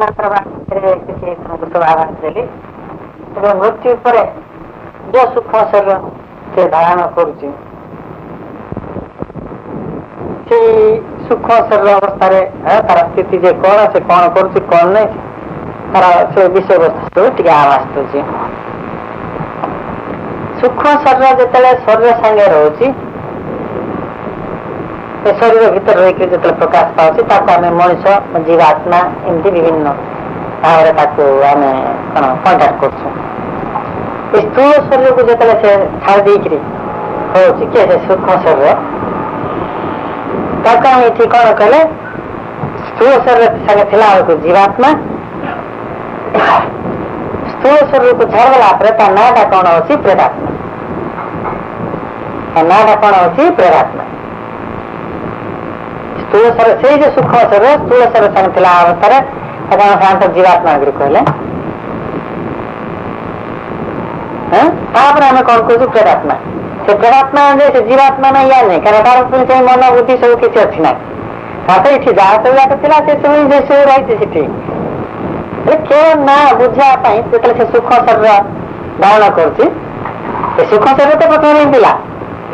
ମାତ୍ର ବାକ୍ୟରେ କିଛି ତମକୁ ସବୁ ଆଭାସ ଦେଲି। ତେବେ ମୃତ୍ୟୁ ପରେ ଯୋଉ ସୂକ୍ଷ୍ମ ଶରୀର ସେ ଧାରଣ କରୁଛି, ସେଇ ସୂକ୍ଷ୍ମ ଶରୀର ଅବସ୍ଥାରେ ତାର ସ୍ଥିତି ଯେ କଣ, ସେ କଣ କରୁଛି କଣ ନାହିଁ, ତାର ସେ ବିଷୟବସ୍ତୁ ସବୁ ଟିକେ ଆଭାସ ଦଉଛି। ସୂକ୍ଷ୍ମ ଶରୀର ଯେତେବେଳେ ଶରୀର ସାଙ୍ଗେ ରହୁଛି, ସେ ଶରୀର ଭିତରେ ରହିକି ଯେତେବେଳେ ପ୍ରକାଶ ପାଉଛି, ତାକୁ ଆମେ ମଣିଷ, ଜୀବାତ୍ମା ଏମିତି ବିଭିନ୍ନ ଭାବରେ ତାକୁ ଆମେ କଣ କଣ୍ଟାକ୍ଟ କରୁଛୁ। ଏ ସ୍ଥୂଳ ଶରୀରକୁ ଯେତେବେଳେ ସେ ଛାଡ଼ି ଦେଇକିରି ହଉଛି କି ସେ ସୂକ୍ଷ୍ମ ଶରୀର, ତାକୁ ଆମେ ଏଠି କଣ କଲେ, ସ୍ଥୂଳ ଶରୀର ସାଙ୍ଗେ ଥିଲା ବେଳକୁ ଜୀବାତ୍ମା, ସ୍ଥୂଳ ଶରୀରକୁ ଛାଡ଼ିଦେଲା ପରେ ତା ନାଁଟା କଣ ଅଛି, ପ୍ରେତାତ୍ମା। ତା ନାଁଟା କଣ ଅଛି, ପ୍ରେତାତ୍ମା। ସ୍ଥୂଳ ଶରୀର, ସେଇ ଯେ ସୂକ୍ଷ୍ମ ଶରୀର ସ୍ଥୂଳ ଶରୀର ସାଙ୍ଗେ ଥିଲା ଅବସ୍ଥାରେ ତାକୁ ଆମେ ସାଧାରଣତଃ ଜୀବାତ୍ମା କରି କହିଲେ। ତାପରେ ଆମେ କଣ କହୁଛୁ, ପ୍ରେତାତ୍ମା। ସେ ପ୍ରେତାତ୍ମା ଯେ ସେ ଜୀବାତ୍ମା ନା ୟା ନାହିଁ, କାରଣ ତାର ପୁଣି ସେଇ ମନ ବୁଦ୍ଧି ସବୁ କିଛି ଅଛି ନାହିଁ। ତାପରେ ଏଠି ଯାହା ସବୁ ଯାକ ଥିଲା ସେ ସବୁ ରହିଛି ସେଠି। କେବଳ ନା ବୁଝିବା ପାଇଁ ଯେତେବେଳେ ସେ ସୂକ୍ଷ୍ମ ଶରୀର ଧାରଣ କରୁଛି, ସେ ସୂକ୍ଷ୍ମ ଶରୀର ତ ପ୍ରଥମେ ହିଁ ଥିଲା।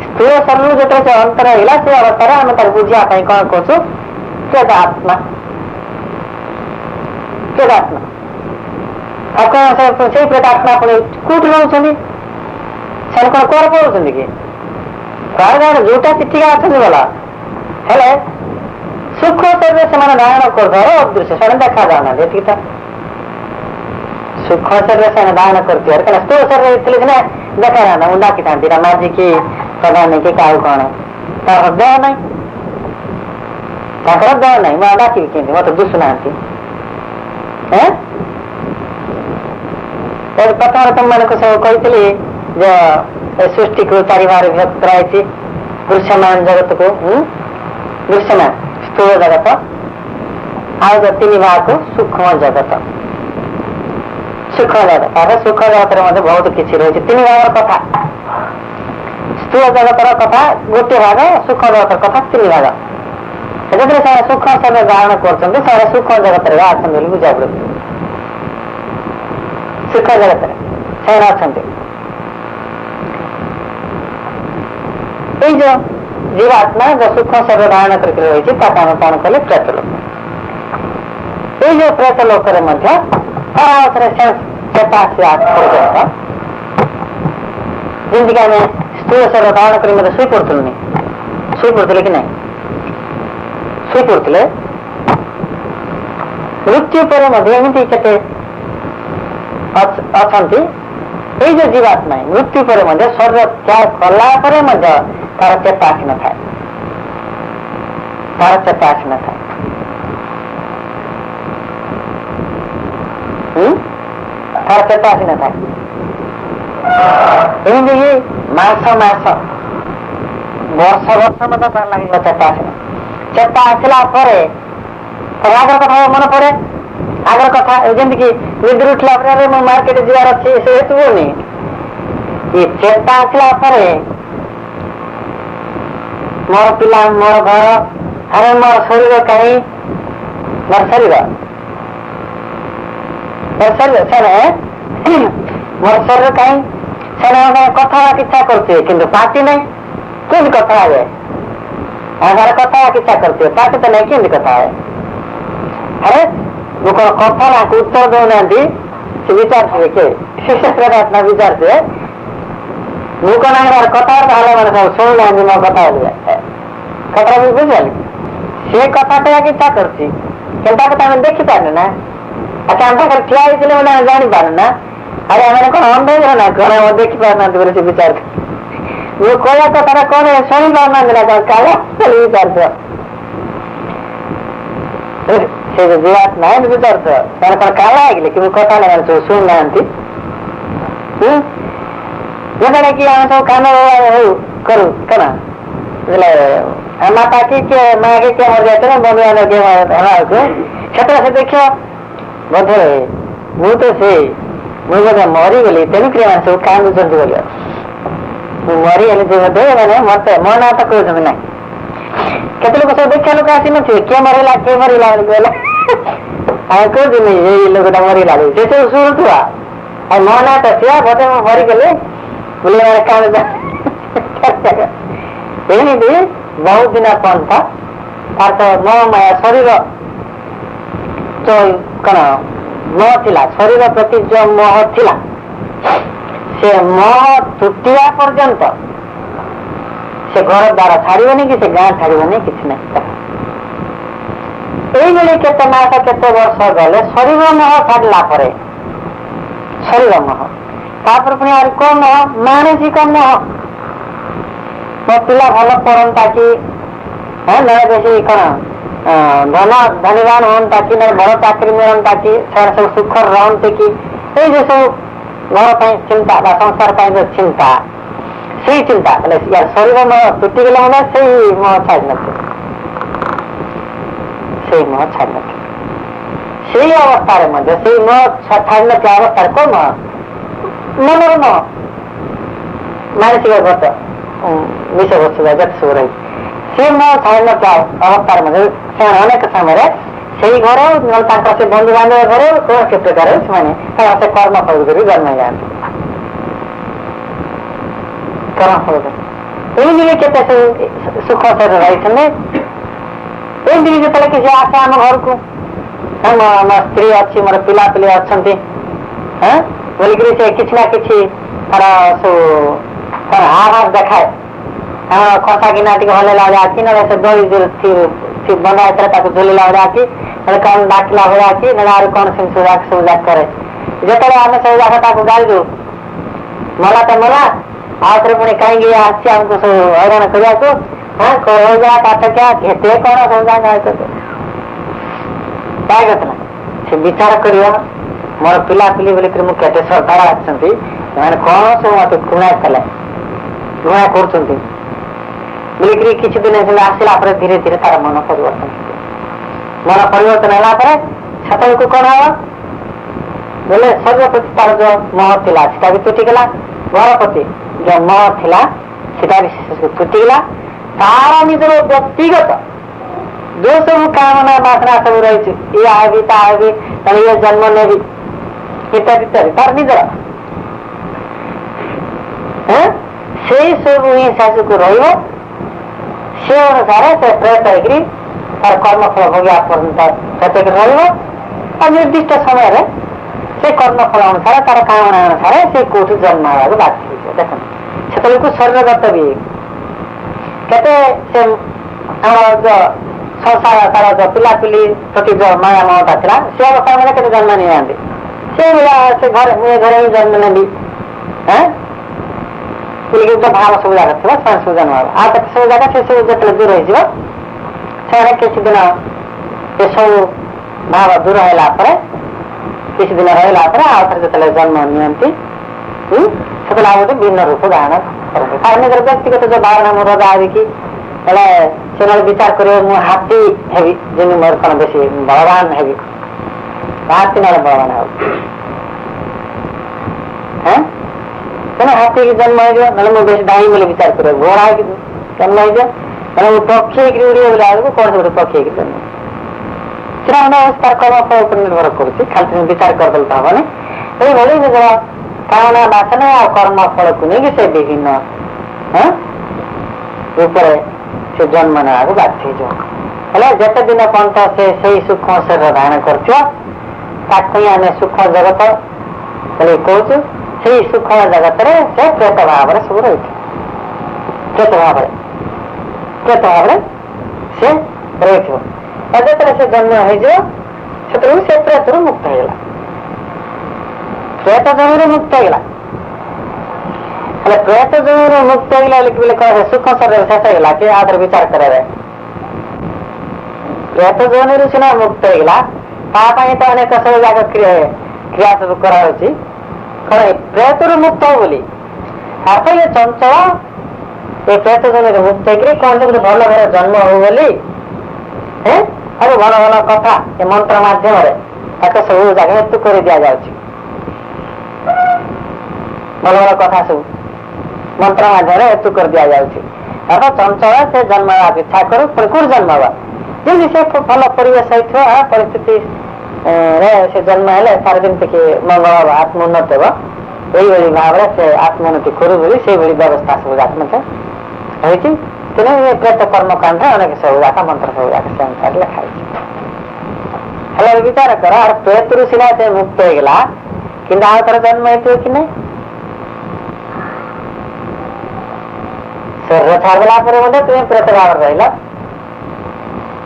ସ୍ଥୂଳ ଶରୀର ଯେତେବେଳେ ସେ ଅନ୍ତର ହେଇଗଲା, ସେ ଅବସ୍ଥାରେ ଆମେ ତାକୁ ବୁଝିବା ପାଇଁ କଣ କହୁଛୁ, ପ୍ରେତାତ୍ମା। ପ୍ରେତାତ୍ମା ଆଉ କଣ, ସେଇ ପ୍ରେତାତ୍ମା ପୁଣି କୋଉଠି ରହୁଛନ୍ତି, ସେମାନେ କଣ କୁଆଡେ ପଢୁଛନ୍ତି କି, କୁଆଡେ ଯୋଉଟା ଚିଠିକା ଅଛନ୍ତି ଭଲ, ହେଲେ ସୂକ୍ଷ୍ମ ଶରୀରରେ ସେମାନେ ଧାରଣ କରୁଥିବାର ଅଦୃଶ୍ୟ, ସେମାନେ ଦେଖା ଯାଉନାହାନ୍ତି। ଏତିକି ତ ସୂକ୍ଷ୍ମ ଶରୀର ସେମାନେ ଧାରଣ କରୁଥିବାର, କାରଣ ସ୍ଥୂଳ ଶରୀର ଥିଲେ ସିନା ଦେଖା ଯାଆନ୍ତା, ମୁଁ ଡାକିଥାନ୍ତି ମାଝିକି ପ୍ରଧାନ କି କାହାକୁ କଣ, ତାର ଦେହ ନାହିଁ, ତାଙ୍କର ଦେହ ନାହିଁ, ମୁଁ ଡାକିବି କେମିତି, ମତେ ଦୁଷୁନାହାନ୍ତି। ପ୍ରଥମରେ ତମମାନଙ୍କୁ ସବୁ କହିଥିଲି ଯେ ସୃଷ୍ଟିକୁ ଚାରି ଭାଗରେ ବିଭକ୍ତ କରାଯାଇଛି। ଦୃଶ୍ୟମାନ ଜଗତକୁ, ଦୃଶ୍ୟମାନ ସ୍ଥୂଳ ଜଗତ, ଆଉ ଯୋଉ ତିନି ଭାଗକୁ ସୂକ୍ଷ୍ମ ଜଗତ। ସୂକ୍ଷ୍ମ ଜଗତ, ତାପରେ ସୂକ୍ଷ୍ମ ଜଗତରେ ମଧ୍ୟ ବହୁତ କିଛି ରହିଛି। ତିନି ଭାଗର କଥା, ସ୍ଥୂଳ ଜଗତର କଥା ଗୋଟିଏ ଭାଗ, ସୂକ୍ଷ୍ମ ଜଗତର କଥା ତିନି ଭାଗ। ଯେତେବେଳେ ସେମାନେ ସୂକ୍ଷ୍ମ ଶରୀର ଧାରଣ କରୁଛନ୍ତି, ସେମାନେ ସୂକ୍ଷ୍ମ ଜଗତରେ ଅଛନ୍ତି ବୋଲି ବୁଝା ପଡୁଛି। ସୂକ୍ଷ୍ମ ଜଗତରେ ସେମାନେ ଅଛନ୍ତି। ଏଇ ଯୋଉ ଜୀବାତ୍ମା ଯୋଉ ସୂକ୍ଷ୍ମ ଶରୀର ଧାରଣ କରିକି ରହିଛି, ତାକୁ ଆମେ କଣ କଲେ, ପ୍ରେତ ଲୋକ। ଏଇ ଯୋଉ ପ୍ରେତ ଲୋକରେ ମଧ୍ୟ ପରାବର୍ତ୍ତରେ ଚେତା ଆସିବା ପର୍ଯ୍ୟନ୍ତ, ଯେମିତିକି ଆମେ ସ୍ଥୂଳ ଶରୀର ଧାରଣ କରି ମଧ୍ୟ ଶୋଇପଡୁଥିଲୁନି, ଶୋଇପଡୁଥିଲେ କି ନାହିଁ, ଶୋଇପଡୁଥିଲେ। ମୃତ୍ୟୁ ପରେ ମଧ୍ୟ ଏମିତି କେତେ ଅଛନ୍ତି। ଏଇ ଯୋଉ ଜୀବାତ୍ମା ମୃତ୍ୟୁ ପରେ ମଧ୍ୟ ଶରୀର ତ୍ୟାଗ କଲା ପରେ ମଧ୍ୟ ତାର ଚେତା ଆସିନଥାଏ, ତାର ଚେତା ଆସିନଥାଏ। ତାର ଚେତା ଆସିନଥାଏ। ଏମିତିକି ମାସ ମାସ, ବର୍ଷ ବର୍ଷ ମଧ୍ୟ ତାର ଲାଗିବ ଚେତା ଆସିନ। ଚେତା ଆସିଲା ପରେ ଆଗର କଥା ମନେ ପଡେ, ଆଗର କଥା ଯେମିତିକି ନିଦ୍ର ଉଠିଲା ପରେ ମୁଁ ମାର୍କେଟ ଯିବାର ଅଛି, ସେ ହେତୁନି। ଚେତା ଆସିଲା ପରେ ମୋର ପିଲା, ମୋର ଘର, ଆରେ ମୋର ଶରୀର କାହିଁ, ମୋର ଶରୀର କାହିଁ, ସେମାନେ କଥା ହେବାକୁ ଇଚ୍ଛା କରୁଥିବେ କିନ୍ତୁ ପାଟି ନାହିଁ, କେମିତି କଥା ହେବେ? କଥା ହେବାକୁ ଇଚ୍ଛା କରୁଥିବେ, ପାଟି ତ ନାହିଁ, କେମିତି କଥା ହେବେ? ଆରେ ମୁଁ କଣ କଥା ନା ଉତ୍ତର ଦଉନାହାନ୍ତି, ସେ ବିଚାରୁଥିବେ, କିଏ ଶିଷ୍ୟପ୍ରଦାତ୍ମା ବିଚାରୁଥିବେ, ମୁଁ କଣ କଥାବାର୍ତ୍ତା ହେଲା ମାନେ ସବୁ ଶୁଣୁନାହାନ୍ତି ମୋ କଥା ହେଲେ କଥା ବି ବୁଝିପାରିଲି। ସେ କଥାଟା ଇଚ୍ଛା କରୁଛି କିନ୍ତୁ ତାକୁ ତ ଆମେ ଦେଖିପାରୁନୁ ନା। ଆଚ୍ଛା, ଆମ ପାଖରେ ଠିଆ ହେଇଥିଲେ ମାନେ ଆମେ ଜାଣିପାରୁ ନା। ଆରେ ଆମେ କଣ ଅନ୍ଧ ନା କଣ ଦେଖିପାରୁନାହାନ୍ତି ବୋଲି ସେ ବିଚାରୁଥିବେ। ମୁଁ କହିବା କଥାଟା କଣ ଶୁଣି ପାରୁନାହାନ୍ତି ନା, କାଳ ବିଚାରୁଥିବ। ସେ ଯୋଉ ଜୀବାତ୍ମା ବିଚାରୁଥିବ, ସେମାନେ କଣ କାଳ ହେଇଗଲେ କି ମୁଁ କଥା ନାହିଁ ସବୁ ଶୁଣୁନାହାନ୍ତି। ଯେତେବେଳେ କି ଆମେ ସବୁ କାମ ହଉ କରୁ କଣ ମାତା କି କିଏ ମା କି କିଏ ମରିଯାଇଥିଲେ, ବନ୍ଧୁବାନ୍ଧବ କିଏ ହେଲା ବେଳକୁ ସେତେବେଳେ ସେ ଦେଖିବ ବୋଧେ ମୁଁ ବୋଧେ ମରିଗଲି, ତେଣୁକରି ମାନେ ସବୁ କାନ୍ଦୁଛନ୍ତି ବୋଲି, ମୁଁ ମରିଗଲି ଯେ ବୋଧେ ମାନେ ମତେ ମୋ ନାଁ ତ କହୁଛନ୍ତି ନାହିଁ। କେତେ ଲୋକ ସବୁ ଦେଖିବା ଲୋକ ଆସିନଥିବେ, କିଏ ମରିଲା ବୋଲି କହିଲେ ଆମେ କହୁଛୁନି ଏଇ ଲୋକଟା ମରିଲା ସେ ସବୁ ଶୁଣୁଥିବା ଆଉ ମୋ ନାଁ ତ ଥିଲା ବୋଧେ ମୁଁ ମରିଗଲେ ବୁଲି କାମ ଏମିତି ବହୁତ ଦିନ ପର୍ଯ୍ୟନ୍ତ ତାର ତ ମୋହମାୟା ଶରୀର କଣ ମୋହ ଥିଲା, ଶରୀର ପ୍ରତି ଯୋଉ ମୋହ ଥିଲା ସେ ମୋହ ତୁଟିବା ପର୍ଯ୍ୟନ୍ତ ସେ ଘର ଦ୍ୱାର ଛାଡ଼ିବନି କି ସେ ଗାଁ ଛାଡ଼ିବନି, କିଛି ନାହିଁ। এইভাবে কেতে মাস কেতে বর্ষ গেলে শরীর মোহ ছাড়লা পরে শরীর মোহ তারপরে পুনি আর কোন মোহ মানসিক মোহ ମୋ ପିଲା ଭଲ ପଢନ୍ତା କି ନହେଲେ ବେଶୀ କଣ ଧନୀବାନ ହୁଅନ୍ତା କି ନହେଲେ ବଡ ଚାକିରି ମିଳନ୍ତା କି ସେମାନେ ସବୁ ସୁଖରେ ରହନ୍ତେ କି ଏଇ ଯେ ସବୁ ଘର ପାଇଁ ଚିନ୍ତା ବା ସଂସାର ପାଇଁ ଯୋଉ ଚିନ୍ତା ସେଇ ଚିନ୍ତା ମାନେ ଶରୀର ମୋହ ତୁଟିଗଲେ ମାନେ ସେଇ ମୋହ ଛାଡ଼ି ନଥିବ, ସେଇ ମୋହ ଛାଡ଼ି ନଥିବ। ସେଇ ଅବସ୍ଥାରେ ମଧ୍ୟ ସେଇ ମୋହ ଛାଡ଼ି ନଥିବା ଅବସ୍ଥାରେ କୋଉ ମୋହ ମନର ମୋହ ମାନସିକ ଗତ ବିଷୟ ବস্তୁ ଯେତେ ସବୁ ରହିଛି ସେ ମୋହ ଛାଡ଼ି ନଥିବା ଅବସ୍ଥାରେ ମଧ୍ୟ ସେମାନେ ଅନେକ ସମୟରେ ସେଇ ଘରେ ତାଙ୍କର ସେ ବନ୍ଧୁବାନ୍ଧବ ଘରେ କୌଣସି ପ୍ରକାରରେ ସେମାନେ ସେ କର୍ମ ଫଳ କରି ଜନ୍ମ ଯାଆନ୍ତି। କର୍ମ ଫଳ ଏମିତି କେତେ ସବୁ ସୁଖ ସହିତ ରହିଛନ୍ତି। ଏମିତି ଯେତେବେଳେ କିଛି ଆସେ ଆମ ଘରକୁ ମୋ ସ୍ତ୍ରୀ ଅଛି ମୋର ପିଲାପିଲି ଅଛନ୍ତି ବୋଲିକିରି ସେ କିଛି ନା କିଛି ତାର ସବୁ ତାର ଆଭାସ ଦେଖାଏ। ଆମର କଷା ଗିନା ଟିକେ ହଲେଇଲା ଭଳିଆ କି ନହେଲେ ସେ ଦହି ବନ୍ଧା ହେଇଥିଲା ତାକୁ ଝୁଲିଲା ଭଳିଆ କି ନହେଲେ କଣ ଡାକିଲା ଭଳିଆ କି ନହେଲେ ଆହୁରି କଣ ସେମିତି ସବୁ ଯାକ କରେ। ଯେତେବେଳେ ଆମେ ସବୁ ଯାକ ତାକୁ ଗାଳିଦୁ ମଲା ତ ମଲା ଆଉ ଥରେ ପୁଣି କାହିଁକି ଆସିଛି ଆମକୁ ସବୁ ହଇରାଣ କରିବାକୁ କହିଯା କାଟକିଆ କେତେ କଣ ସବୁ ଯାକ ସେ ବିଚାର କରିବ ମୋର ପିଲାପିଲି ବୋଲିକରି ମୁଁ କେତେ ଶ୍ରଦ୍ଧାରେ ଆସିଛନ୍ତି ସେମାନେ କଣ ସବୁ ମତେ ଘୃଣା କଲେ ଘୃଣା କରୁଛନ୍ତି ବୋଲିକିରି କିଛି ଦିନ ଆସିଲା ପରେ ଧୀରେ ଧୀରେ ତାର ମନ ପରିବର୍ତ୍ତନ ହେଲା ପରେ ସେତେବେଳକୁ କଣ ହବ ବୋଲେ ଶରୀର ପ୍ରତି ତାର ଯୋଉ ମୋହ ଥିଲା ସେଟା ବି ତୁଟିଗଲା, ଘର ପ୍ରତି ଯୋଉ ମୋହ ଥିଲା ସେଟା ବି ତୁଟିଗଲା, ତାର ନିଜର ବ୍ୟକ୍ତିଗତ ଯୋଉ ସବୁ କାମନା ବାସନା ସବୁ ରହିଛି ଇଏ ହେବି ତା ହେବି ଇଏ ଜନ୍ମ ନେବି ଇତ୍ୟାଦି ଇତ୍ୟାଦି ତାର ନିଜର ସେଇ ସବୁ ହିଁ ଶାଶୁକୁ ରହିବ। ସେ ଅନୁସାରେ ସେ ପ୍ରୟୋଗ କରିକି ତାର କର୍ମଫଳ ଭୋଗିବା ପର୍ଯ୍ୟନ୍ତ ସେତିକି ରହିବ ଆଉ ନିର୍ଦ୍ଦିଷ୍ଟ ସମୟରେ ସେ କର୍ମଫଳ ଅନୁସାରେ ତାର କାମନା ଅନୁସାରେ ସେ କୋଉଠି ଜନ୍ମ ହେବାକୁ ବାଧ୍ୟ ହେଇଯିବ। ଦେଖନ୍ତୁ ସେତେବେଳକୁ ଶରୀରଗତ ବି କେତେ ସେ ଆମର ଯୋଉ ସଂସାର ତାର ଯୋଉ ପିଲାପିଲି ପ୍ରତି ଯୋଉ ମାୟା ମମତା ଥିଲା ସେ ଅବସ୍ଥା ମାନେ କେତେ ଜନ୍ମ ନେଇଯାଆନ୍ତି ସେଇଭଳିଆ ସେ ଘରେ ହିଁ ଜନ୍ମ ନେବି ଭାବ ସବୁ ଜାଗା ଥିବ ସେମାନେ ସବୁ ଜନ୍ମ ହବ। ଆଉ କେତେ ସବୁ ଜାଗା ସେ ସବୁ ଯେତେବେଳେ ଦୂର ହେଇଯିବ ସେମାନେ କିଛି ଦିନ ଏସବୁ ଭାବ ଦୂର ହେଲା ପରେ କିଛି ଦିନ ରହିଲା ପରେ ଆଉ ଥରେ ଯେତେବେଳେ ଜନ୍ମ ନିଅନ୍ତି ସେତେବେଳେ ଆଉ ଗୋଟେ ଭିନ୍ନ ରୂପ ଧାରଣ କରନ୍ତି। ତାର ନିଜର ବ୍ୟକ୍ତିଗତ ଯୋଉ ଧାରଣା ମୁଁ ରଜା ହେବି କି ହେଲେ ସେମାନେ ବିଚାର କରିବେ ମୁଁ ହାତୀ ହେବି ଯେମିତି ମୋର କଣ ବେଶୀ ବଳବାନ ହେବି ହାତୀ ନହେଲେ ବଳବାନ ହବ ତେଣୁ ହାତୀ କି ଜନ୍ମ ହେଇଯିବ ନହେଲେ ମୁଁ ବେଶୀ ଡାଇ ବୋଲି ବିଚାର କରିବ ଘୋଡ଼ା ହେଇକି ଜନ୍ମ ହେଇଯିବ ନହେଲେ ମୁଁ ପକ୍ଷୀ ହେଇକି ଉଡ଼ିବ ବୋଲି ଆଗକୁ କୌଣସି ଗୋଟେ ପକ୍ଷୀ ହେଇକି ଜନ୍ମ ସେଟା ମାନେ ତାର କର୍ମଫଳ ଉପରେ ନିର୍ଭର କରୁଛି ଖାଲି ବିଚାର କରିଦେଲେ ତ ହବନି। ଏଇଭଳି ନିଜର କାମନା ବାସନା ଆଉ କର୍ମଫଳକୁ ନେଇକି ସେ ବିଭିନ୍ନ ରୂପରେ ସେ ଜନ୍ମ ନେବାକୁ ବାଧ୍ୟ ହେଇଯିବ। ହେଲେ ଯେତେ ଦିନ ପର୍ଯ୍ୟନ୍ତ ସେ ସେଇ ସୂକ୍ଷ୍ମ ଶରୀର ଧାରଣ କରୁଥିବ ତାକୁ ହିଁ ଆମେ ସୂକ୍ଷ୍ମ ଜଗତ ବୋଲି କହୁଛୁ। ସେଇ ସୂକ୍ଷ୍ମ ଜଗତରେ ସେ ପ୍ରେତ ଭାବରେ ସବୁ ରହିଛି, ପ୍ରେତ ଭାବରେ ସେ ରହିଥିବ। ଯେତେବେଳେ ସେ ଜନ୍ମ ହେଇଯିବ ସେତେବେଳକୁ ସେ ପ୍ରେତରୁ ମୁକ୍ତ ହେଇଗଲା, ପ୍ରେତ ଜମିରୁ ମୁକ୍ତ ହେଇଗଲା। ହେଲେ ପ୍ରେତ ଜମିରୁ ମୁକ୍ତ ହେଇଗଲା ବୋଲି କଣ ସୂକ୍ଷ୍ମ ଶରୀର ଶେଷ ହେଇଗଲା କି ଆଉଥରେ ବିଚାର କରାଯାଏ। ପ୍ରେତ ଜମିରୁ ସିନା ମୁକ୍ତ ହେଇଗଲା ତା ପାଇଁ ତ ଅନେକ ସବୁ ଯାକ କ୍ରିୟା ସବୁ କରାଯାଉଛି କଣ ପ୍ରେତରୁ ମୁକ୍ତ ହବ ବୋଲି ଅର୍ଥ ଇଏ ଚଞ୍ଚଳ ଏ ପ୍ରେତ ଜମିରୁ ମୁକ୍ତ ହେଇକିରି କଣ ଗୋଟେ ଭଲ ଘରେ ଜନ୍ମ ହବ ବୋଲି ସବୁ ଭଲ ଭଲ କଥା ଏ ମନ୍ତ୍ର ମାଧ୍ୟମରେ ତାକୁ ସବୁ ଜାଗା ହେତୁ କରି ଦିଆଯାଉଛି। ଭଲ ଭଲ କଥା ସବୁ ମନ୍ତ୍ର ମାଧ୍ୟମରେ ହେତୁ କରି ଦିଆଯାଉଛି। ଅର୍ଥାତ୍ ଚଞ୍ଚଳ ସେ ଜନ୍ମ ହେବାକୁ ଇଚ୍ଛା କରୁ ପୁଣି କୋଉଠି ଜନ୍ମ ହବା ଯେମିତି ସେ ଭଲ ପରିବେଶ ହେଇଥିବ ପରିସ୍ଥିତି से जन्म है तार जमी मंगल आत्मोन्नत हे भाव से आत्मोन्नति करू बोली से व्यवस्था सब जाक होती तेनाली प्रेत कर्मकांड अनेक सब जाक मंत्र सब जाक से अनुसार लिखाई हेल्ला विचार कर प्रेत रु सीना से मुक्त हो गला कि आउ थर जन्म हो कि नहीं शरीर छाड़देला तुम्हें प्रेत भाव रहा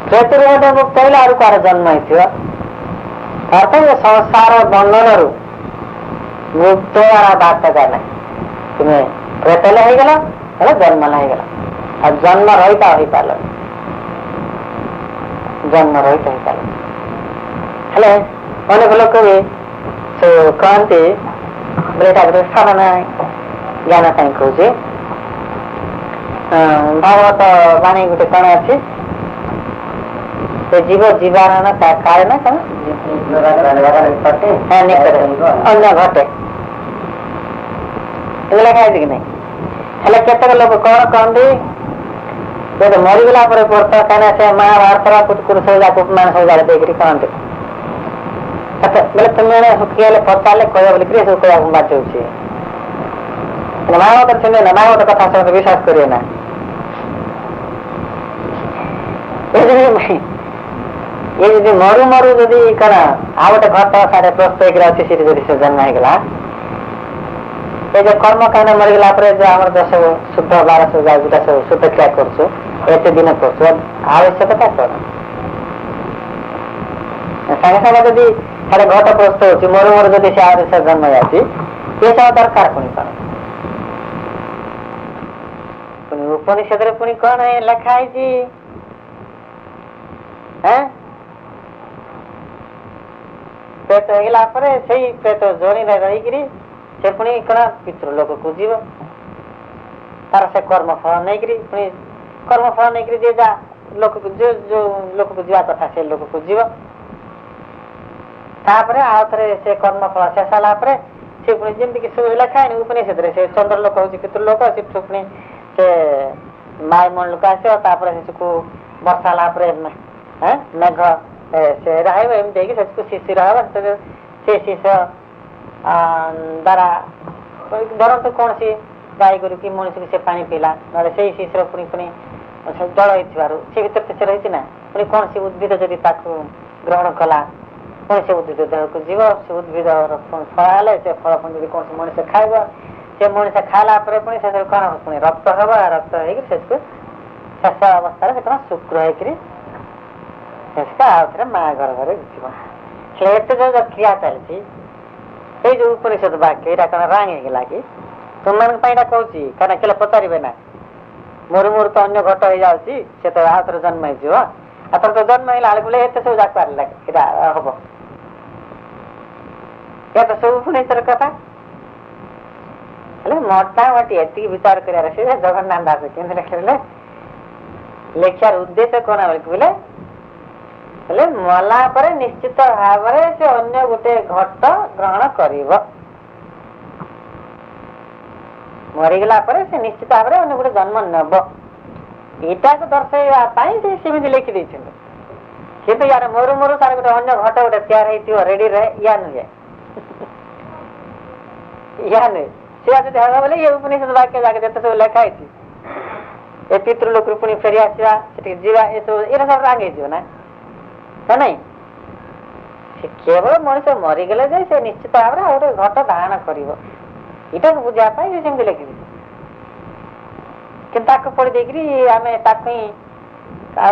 प्रेत रु मुक्त होगा आउ कार जन्म हो अर्थात संसार बंधन रु मुक्त बात का नहीं तुम्हें प्रेत होगला जन्म होगला और जन्म रहिता हो पार जन्म रहित हो पार हेले अनेक लोक भी कहते बोले साधना ज्ञान कहीं कहे भागवत वाणी गोटे कण अच्छी जीव जीवान कारण कौन अन्य घटे लिखाई कि नहीं हेल्ले केतक लोक कौन कहते जब मरीगला पड़ता कहीं से महाभारत कुटकुर सब जाक उपमान सब जाक देख कहते बोले तुम्हें सुखी पचारे कह बोलिक सब कह बाध्य महाभारत सुने ना महाभारत कथा सब विश्वास करिए ना ये जब मरु मरु जदि कण आ गए घट साढ़े प्रस्तुत अच्छी से जन्म होगा ये जो कर्म कहीं मरीगला जो आम दस शुद्ध बार सब जोटा सब शुद्ध क्रिया करते दिन कर आवश्यकता कौन सागे सागे जदि साढ़े घट प्रस्तुत हो मरु मरु जदि से आगे जन्म जाती ये सब दरकार पुणी कौन उपनिषद पुणी कौन है लिखाई पेट होगा पेट जोड़ी रही से पुणी कण पितृलोक को जीव तार से कर्मफल नहीं पुणी कर्मफल नहीं जे जा लोक जो जो लोक को जीवा कथा से लोक को जीव तापर आउ थे से कर्मफल शेष होगा से पुणी जमीक सब लिखाए उपनिषद से चंद्रलोक हूँ पितृलोक से पुणी से वायुमंडल आस वर्षा मेघ से रही शिशिर से शिशु द्वारा धरत कौन सी गाई गोरु कि मनुष्य को से पानी पीला ना से शिशिर पुणी पुणी जल हो भर से रही ना पुणी कौन सी उद्भिद जदि ग्रहण कला पुणी से उद्भिद देह को जीव से उद्भिद फल है से फल पुणी कौन सी मनुष्य खाइब से मनुष्य खाला पुणी से कौन पुणी रक्त हम रक्त हो शेष अवस्था कौन शुक्र हो माँ गर्भ जीव जो क्रिया चलती ये जो उपनिषद वाक्य यहाँ कौन रांगेगा कि तुम मान कहूँ कहीं के पचारे ना मोर मोर तो अन्य घट हो जाऊँगी से तो आउ थे जन्म होतर तो जन्म है बोले ये सब जाक हम या तो सब उपनिषद कथा मोटामोटी ये विचार कर जगन्नाथ दास के लिखे लेखार उद्देश्य कौन बोले बोले मला पर निश्चित भाव से अन्य गोटे घट ग्रहण कर मरीगला से निश्चित भाव में अन्य गोटे जन्म नब यहाँ को दर्शाई सेमती लिखिदे कि यार मोर मोर सारे गोटे अन्य घट गोटे तैयार हो रेडी रहे या नुहे या नुहे सी जब हम बोले ये उपनिषद वाक्य जाके जिते सब लिखाई ए पितृलोक पुणी फेरी आसवा जीवा ये सब ये सब रांगे ना तो नहीं केवल मनुष्य मरीगले से निश्चित भाव में गोटे घट धारण कर बुझापी सेमती लिखी कि पढ़ी देकर आम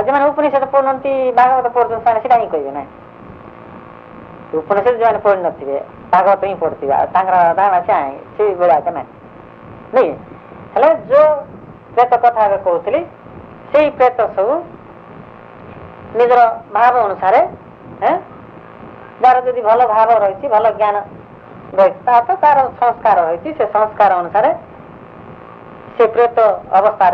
जो उपनिषद पढ़ुंट भागवत पढ़ुन से कहे ना उपनिषद जो पढ़ी थे भागवत ही पढ़ुवे धारणा से भाया के ना नहीं हेल्ले जो प्रेत कथा कहते से प्रेत सब निजर भाव अनुसार जार जदि भल भाव रही भल ज्ञान रही तो तार संस्कार रही से संस्कार अनुसार से प्रेत अवस्था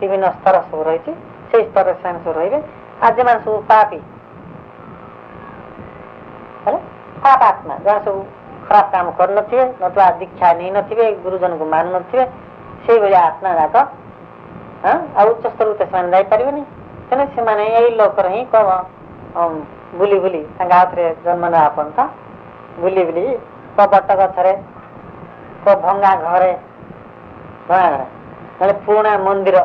विभिन्न स्तर सब रही से स्तर से सब रे आज जो सब पापी पाप आत्मा जो सब खराब काम कर नथवा दीक्षा नहीं नथिबे गुरुजन को मान नथिबे से भाया आत्मा जाक उच्च स्तर से जापर तेना से यही लोकर ही कम ବୁଲି ବୁଲି ତାଙ୍କ ହାତରେ ଜନ୍ମ ନେବା ପର୍ଯ୍ୟନ୍ତ ବୁଲି ବୁଲି କୋ ବଟ ଗଛରେ କୋ ଭଙ୍ଗା ଘରେ ନହେଲେ ପୁରୁଣା ମନ୍ଦିର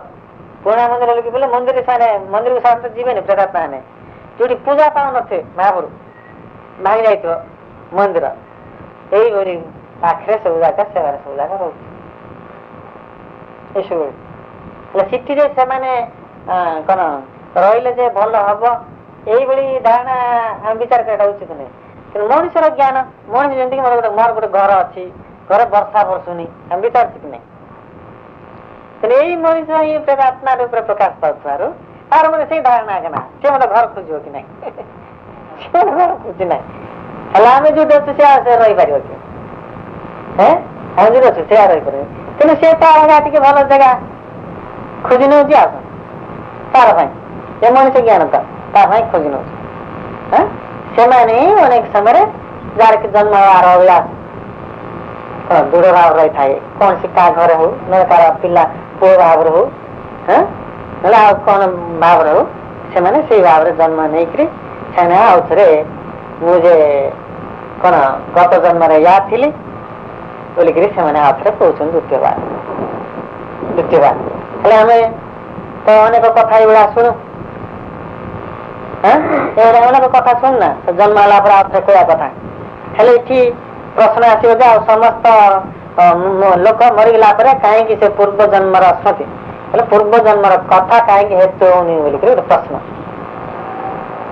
ଲୋକ ବୋଲେ ମନ୍ଦିର ସେମାନେ ମନ୍ଦିରକୁ ସାଧାରଣତଃ ଯିବେନି ପ୍ରେତାତ୍ମା ମାନେ ଯୋଉଠି ପୂଜା ପାଉନଥିବେ ମହାପୁରୁ ଭାଙ୍ଗି ଯାଇଥିବ ମନ୍ଦିର ଏଇଭଳି ପାଖରେ ସବୁ ଜାଗା ସେମାନେ ସବୁ ଜାଗା ରହୁଛି ଏସବୁ ହେଲେ ସେଠିରେ ସେମାନେ କଣ ରହିଲେ ଯେ ଭଲ ହବ ଏଇଭଳି ଧାରଣା ଆମେ ବିଚାର କରିବା ଉଚିତ ନୁହେଁ। କିନ୍ତୁ ମଣିଷର ଜ୍ଞାନ ମଣିଷ ଯେମିତିକି ମୋର ଗୋଟେ ଘର ଅଛି ଘରେ ବର୍ଷା ବର୍ଷୁନି ଆମେ ବିଚାରୁଛୁ କି ନାହିଁ। ତେଣୁ ଏଇ ମଣିଷ ହିଁ ପ୍ରେତାତ୍ମା ରୂପରେ ପ୍ରକାଶ ପାଉଥିବାରୁ ତାର ମାନେ ସେଇ ଧାରଣା ନା ସେ ମତେ ଘର ଖୋଜିବ କି ନାହିଁ ସେ ମତେ ଘର ଖୋଜି ନାହିଁ ହେଲେ ଆମେ ଯୋଉଠି ଅଛୁ ସେ ରହିପାରିବ କି ଆମେ ଯୋଉଠି ଅଛୁ ସେୟା ରହିପାରିବ। ତେଣୁ ସେ ତା ଅଲଗା ଟିକେ ଭଲ ଜାଗା ଖୋଜି ନେଉଛି ଆଉ ତାର ପାଇଁ ଏ ମଣିଷ ଜ୍ଞାନ ତ ତା ପାଇଁ ଖୋଜି ନେଉଛି। ସେମାନେ ଅନେକ ସମୟରେ ଯାହାର କି ଜନ୍ମ ହବାର ଅଭିଳାଷ ଦୃଢ ଭାବ ରହିଥାଏ କୌଣସି କାହା ଘରେ ହଉ ନହେଲେ କାହାର ପିଲା ପୁଅ ଭାବରେ ହଉ ନହେଲେ ଆଉ କଣ ଭାବରେ ହଉ ସେମାନେ ସେଇ ଭାବରେ ଜନ୍ମ ନେଇକରି ସେମାନେ ଆଉ ଥରେ ମୁଁ ଯେ କଣ ଗତ ଜନ୍ମରେ ୟା ଥିଲି ବୋଲିକିରି ସେମାନେ ଆଉ ଥରେ କହୁଛନ୍ତି ଦ୍ୱିତୀୟ ବାର ହେଲେ ଆମେ ତ ଅନେକ କଥା ଏଇଭଳିଆ ଶୁଣୁ ଅନେକ କଥା ଶୁଣୁନା ଜନ୍ମ ହେଲା ପରେ ଆଉ ଥରେ କହିବା କଥା ହେଲେ ଏଠି ପ୍ରଶ୍ନ ଆସିବ ଯେ ଆଉ ସମସ୍ତ ଲୋକ ମରିଗଲା ପରେ କାହିଁକି ସେ ପୂର୍ବ ଜନ୍ମର ସ୍ମୃତି ହେଲେ ପୂର୍ବ ଜନ୍ମର କଥା କାହିଁକି ହେତୁ ହଉନି ବୋଲିକରି ଗୋଟେ ପ୍ରଶ୍ନ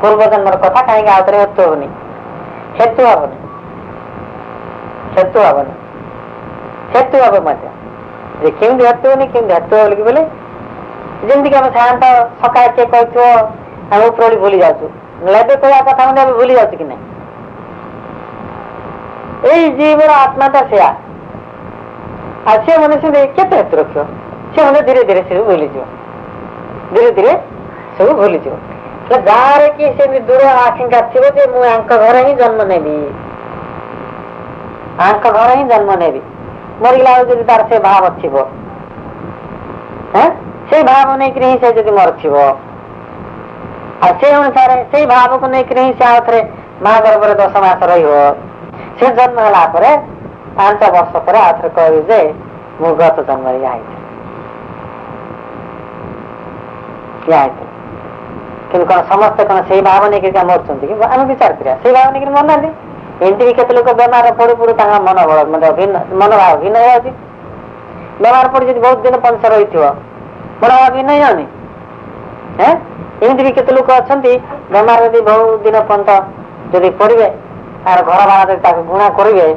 ପୂର୍ବ ଜନ୍ମର କଥା କାହିଁକି ଆଉ ଥରେ ହେତୁ ହଉନି ହେତୁ ହବନି ହବ ମଧ୍ୟ ଯେ କେମିତି ହେତୁ ହଉନି କେମିତି ହେତୁ ହବ ବୋଲିକି ବୋଲେ ଯେମିତିକି ଆମେ ସାଧାରଣତଃ ସକାଳେ କିଏ କହିଥିବ ଆମେ ଉପରଓଳି ଭୁଲି ଯାଉଛୁ ଏବେ କହିବା କଥା ମାନେ ଆମେ ଭୁଲି ଯାଉଛୁ କି ନାହିଁ। ଏଇ ଜୀବର ଆତ୍ମାଟା ସେୟା ଆଉ ସେ ମନୁଷ୍ୟ କେତେ ହେତୁ ରଖିବ ସେ ମାନେ ଧୀରେ ଧୀରେ ସବୁ ଭୁଲିଯିବ ହେଲେ ଯାହାର କି ସେମିତି ଦୂର ଆଶଙ୍କା ଥିବ ଯେ ମୁଁ ଆଙ୍କ ଘରେ ହିଁ ଜନ୍ମ ନେବି ମରିଗଲା ବେଳକୁ ଯଦି ତାର ସେ ଭାବ ଥିବ ସେଇ ଭାବ ନେଇକରି ହିଁ ସେ ଯଦି ମରିଥିବ ଆଉ ସେ ଅନୁସାରେ ସେଇ ଭାବକୁ ନେଇକରି ହିଁ ସେ ଆଉ ଥରେ ମା ଗର୍ଭରେ 10 ମାସ ରହିବ ସେ ଜନ୍ମ ହେଲା ପରେ 5 ବର୍ଷ ପରେ ଆଉ ଥରେ କହିବି ଯେ ମୁଁ ଗତ ଜନ୍ମରେ ଯାଇଥିଲି କିନ୍ତୁ କଣ ସମସ୍ତେ କଣ ସେଇ ଭାବ ନେଇକରି ମରୁଛନ୍ତି କି ଆମେ ବିଚାର କରିବା ସେଇ ଭାବ ନେଇକରି ମରୁନାହାନ୍ତି। ଏମିତି ବି କେତେ ଲୋକ ବେମାର ପଡୁ ତାଙ୍କ ମନୋଭାବ ଭିନ୍ନ ହେଇଯାଉଛି ବେମାର ପଡି ଯଦି ବହୁତ ଦିନ ପଞ୍ଚ ରହିଥିବ ମନୋଭାବ ଭିନ୍ନ ହେଇଯାଉନି ଏମିତି ବି କେତେ ଲୋକ ଅଛନ୍ତି ବେମାର ଯଦି ବହୁତ ଦିନ ପର୍ଯ୍ୟନ୍ତ ଯଦି ପଡିବେ ତାର ଘର ବାହାର ଯଦି ତାକୁ ଗୁଣା କରିବେ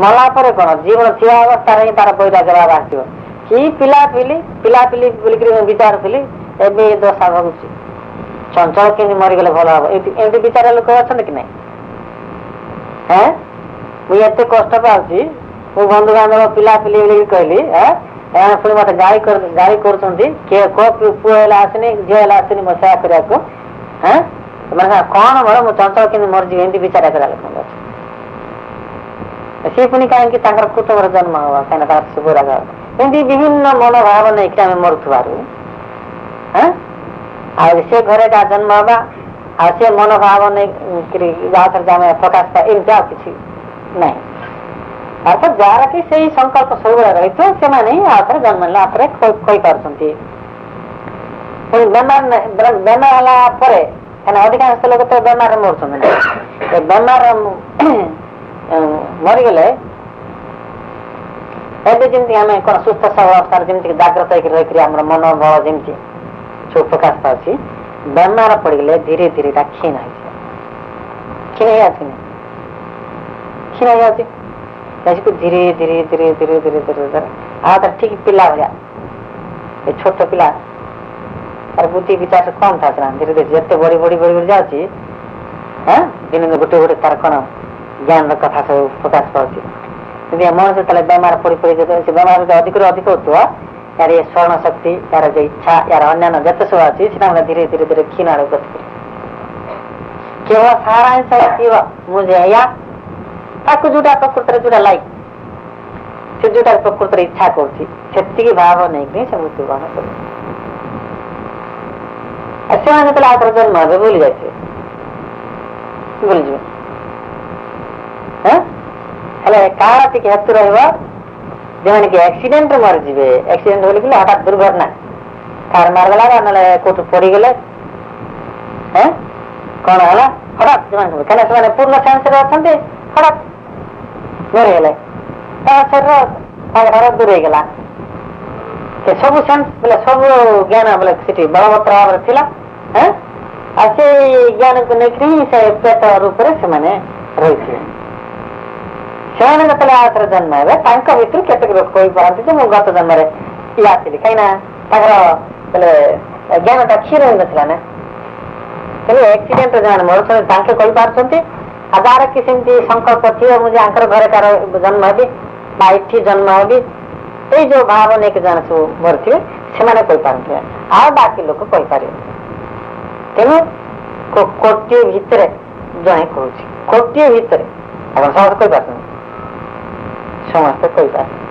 ମଲା ପରେ କଣ ଜୀବନ ଥିବା ଅବସ୍ଥାରେ ହିଁ ତାର ବୈରାଗ୍ୟ ଭାବ ଆସିବ କି ପିଲାପିଲି ବୋଲିକିରି ମୁଁ ବିଚାରୁଥିଲି ଏବେ ଦଶା ଭୋଗୁଛି ଚଞ୍ଚଳ କେମିତି ମରିଗଲେ ଭଲ ହବ ଏମିତି ବିଚାର ଲୋକ ଅଛନ୍ତି କି ନାହିଁ। ମୁଁ ଏତେ କଷ୍ଟ ପାଉଛି ମୁଁ ବନ୍ଧୁବାନ୍ଧବ ପିଲାପିଲି ବୋଲି କହିଲି ପୁଣି ମତେ ଗାଳି କରୁଛନ୍ତି କିଏ ପୁଅ ହେଲା ଆସିନି ଝିଅ ହେଲା ଆସିନି ମୋ ସେବା କରିବାକୁ କଣ ମୋର ମୁଁ ଚଞ୍ଚଳ କେମିତି ମରିଯିବି ଏମିତି ବିଚାର କରିବା ଲୋକଙ୍କ ଅଛି ସିଏ ପୁଣି କାହିଁକି ତାଙ୍କର କୁଟୁମ୍ବର ଜନ୍ମ ହବ କାହିଁକି ତାର ସୁଭରାଗ ଏମିତି ବିଭିନ୍ନ ମନୋଭାବ ନେଇକି ଆମେ ମରୁଥିବାରୁ ଆଉ ସେ ଘରେ ଯାହା ଜନ୍ମ ହବା ଆଉ ସେ ମନୋଭାବ ନେଇକରି ଯାହାଥରେ ଆମେ ପ୍ରକାଶ ପାଏ ଏମିତି ଆଉ କିଛି ନାହିଁ। ଅର୍ଥାତ୍ ଯାହାର କି ସେଇ ସଂକଳ୍ପ ସବୁବେଳେ ରହିଥିବ ସେମାନେ ହିଁ ଆଉ ଥରେ ଜନ୍ମ ହେଲା ପରେ କହିପାରୁଛନ୍ତି। ପୁଣି ବେମାର ହେଲା ପରେ କାହିଁକିନା ଅଧିକାଂଶ ଲୋକ ତ ବେମାରରେ ମରୁଛନ୍ତି ନା ବେମାର ମରିଗଲେ ଏବେ ଯେମିତି ଆମେ କଣ ସୁସ୍ଥ ସବଳ ଅବସ୍ଥାରେ ଯେମିତି ଜାଗ୍ରତ ହେଇକି ରହିକରି ଆମର ମନୋଭାବ ଯେମିତି ସବୁ ପ୍ରକାଶ ପାଉଛି ବେମାର ପଡିଗଲେ ଧୀରେ ଧୀରେ ତା କ୍ଷୀଣ ହେଇଯାଉଛି ଧୀରେ ଧୀରେ ଆଉ ତାର ଠିକ ପିଲା ଭଳିଆ ଏ ଛୋଟ ପିଲା ତାର ବୁଦ୍ଧି ବିଚାର କମ ଥାଉଛି ନା ଧୀରେ ଧୀରେ ଯେତେ ବଢି ଯାଉଛି ଦିନେ ଗୋଟେ ତାର କଣ ଜ୍ଞାନର କଥା ସବୁ ପ୍ରକାଶ ପାଉଛି। ଯଦି ମଣିଷ ତାହେଲେ ବେମାର ପଡି ସେ ବେମାର ଯଦି ଅଧିକରୁ ଅଧିକ ହଉଥିବ यार ये स्वर्ण शक्ति यार जो इच्छा यार अन्य जत सब अच्छी धीरे धीरे धीरे क्षीण आड़ गति केवल सारांश मुझे या जोटा प्रकृति जोटा लाइक से जोटा प्रकृति इच्छा कर भाव नहीं से मृत्युवरण कर जन्म भूली जाए ଭୁଲିଯିବେ। ହେଲେ କାହାର ଟିକେ ହେତୁ ରହିବ ଯେଉଁମାନେ କି ଆକ୍ସିଡେଣ୍ଟରେ ମରିଯିବେ। ଆକ୍ସିଡେଣ୍ଟ ବୋଲି ହଠାତ୍ ଦୁର୍ଘଟଣା, କାର ମାରିଦେଲା ନହେଲେ କୋଉଠୁ ପଡିଗଲେ କଣ ହେଲା ହଠାତ୍ ସେମାନେ କାହିଁକିନା ସେମାନେ ପୂର୍ଣ୍ଣ ସେନ୍ସରେ ଅଛନ୍ତି, ହଠାତ୍ ମରିଗଲେ ତାଙ୍କ ଶରୀର ତାଙ୍କର ଦୂର ହେଇଗଲା। ସବୁ ସେନ୍ସ ବୋଲେ ସବୁ ଜ୍ଞାନ ବୋଲେ ସେଠି ବଳବତ୍ତର ଭାବରେ ଥିଲା। ଆଉ ସେ ଜ୍ଞାନକୁ ନେଇକରି ସେ ପ୍ରେତ ରୂପରେ ସେମାନେ ରହିଥିବେ। ସେମାନେ ଯେତେବେଳେ ଆଉଥରେ ଜନ୍ମ ହେବେ ତାଙ୍କ ଭିତରୁ କେତେକ ଲୋକ କହିପାରନ୍ତି ଯେ ମୁଁ ଗତ ଜନ୍ମରେ ଇଏ ଆସିଲି, କାହିଁକିନା ତାଙ୍କର ବୋଲେ ଜ୍ଞାନଟା କ୍ଷୀର ହେଇନଥିଲା ନା। ତେଣୁ ଆକ୍ସିଡେଣ୍ଟରେ ସେମାନେ ମରୁଛନ୍ତି ତାଙ୍କେ କହିପାରୁଛନ୍ତି। ଆଉ ଯାହାର କି ସେମିତି ସଂକଳ୍ପ ଥିବ ମୁଁ ଯେ ଆଙ୍କର ଘରେ କାର ଜନ୍ମ ହେବି ବା ଏଠି ଜନ୍ମ ହେବି, ଏଇ ଯୋଉ ଭାବ ନେଇକି ଜଣେ ସବୁ ମରିଥିବେ ସେମାନେ କହିପାରୁଥିବେ, ଆଉ ବାକି ଲୋକ କହିପାରିବେ। ତେଣୁ କୋଟିଏ ଭିତରେ ଜଣେ କହୁଛି, କୋଟିଏ ଭିତରେ ଆପଣ ସମସ୍ତେ କହିପାରୁଛନ୍ତି, ସମସ୍ତେ କହିପାରୁଛନ୍ତି।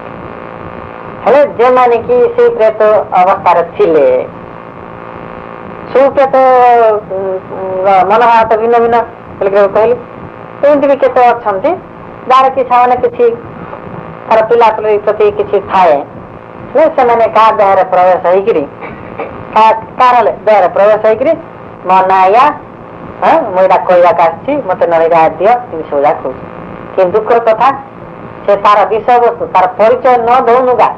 ହେଲେ ଯେଉଁମାନେ କି ସେଇ ପ୍ରେତ ଅବସ୍ଥାରେ ଥିଲେ, ସବୁ ପ୍ରେତ ମନୋଭାବ ଭିନ୍ନ ଭିନ୍ନ କହିଲି, ଏମିତି ବି କେତେ ଅଛନ୍ତି ଯାହାର କି ସେମାନେ କିଛି ତାର ପିଲାପିଲି ପ୍ରତି କିଛି ଥାଏ, ସେମାନେ କାହା ଦେହରେ ପ୍ରବେଶ ହେଇକିରି କାହାର ଦେହରେ ପ୍ରବେଶ ହେଇକିରି ମୋ ନା ଆଜ୍ଞା ମୁଁ ଏଇଟା କହିବାକୁ ଆସିଛି, ମତେ ନଈଟା ଦିଅ, ଏମିତି ସବୁ ଯାକ କହୁଛି। କିନ୍ତୁ ଦୁଃଖର କଥା ସେ ତାର ବିଷୟବସ୍ତୁ ତାର ପରିଚୟ ନ ଦଉନୁଗା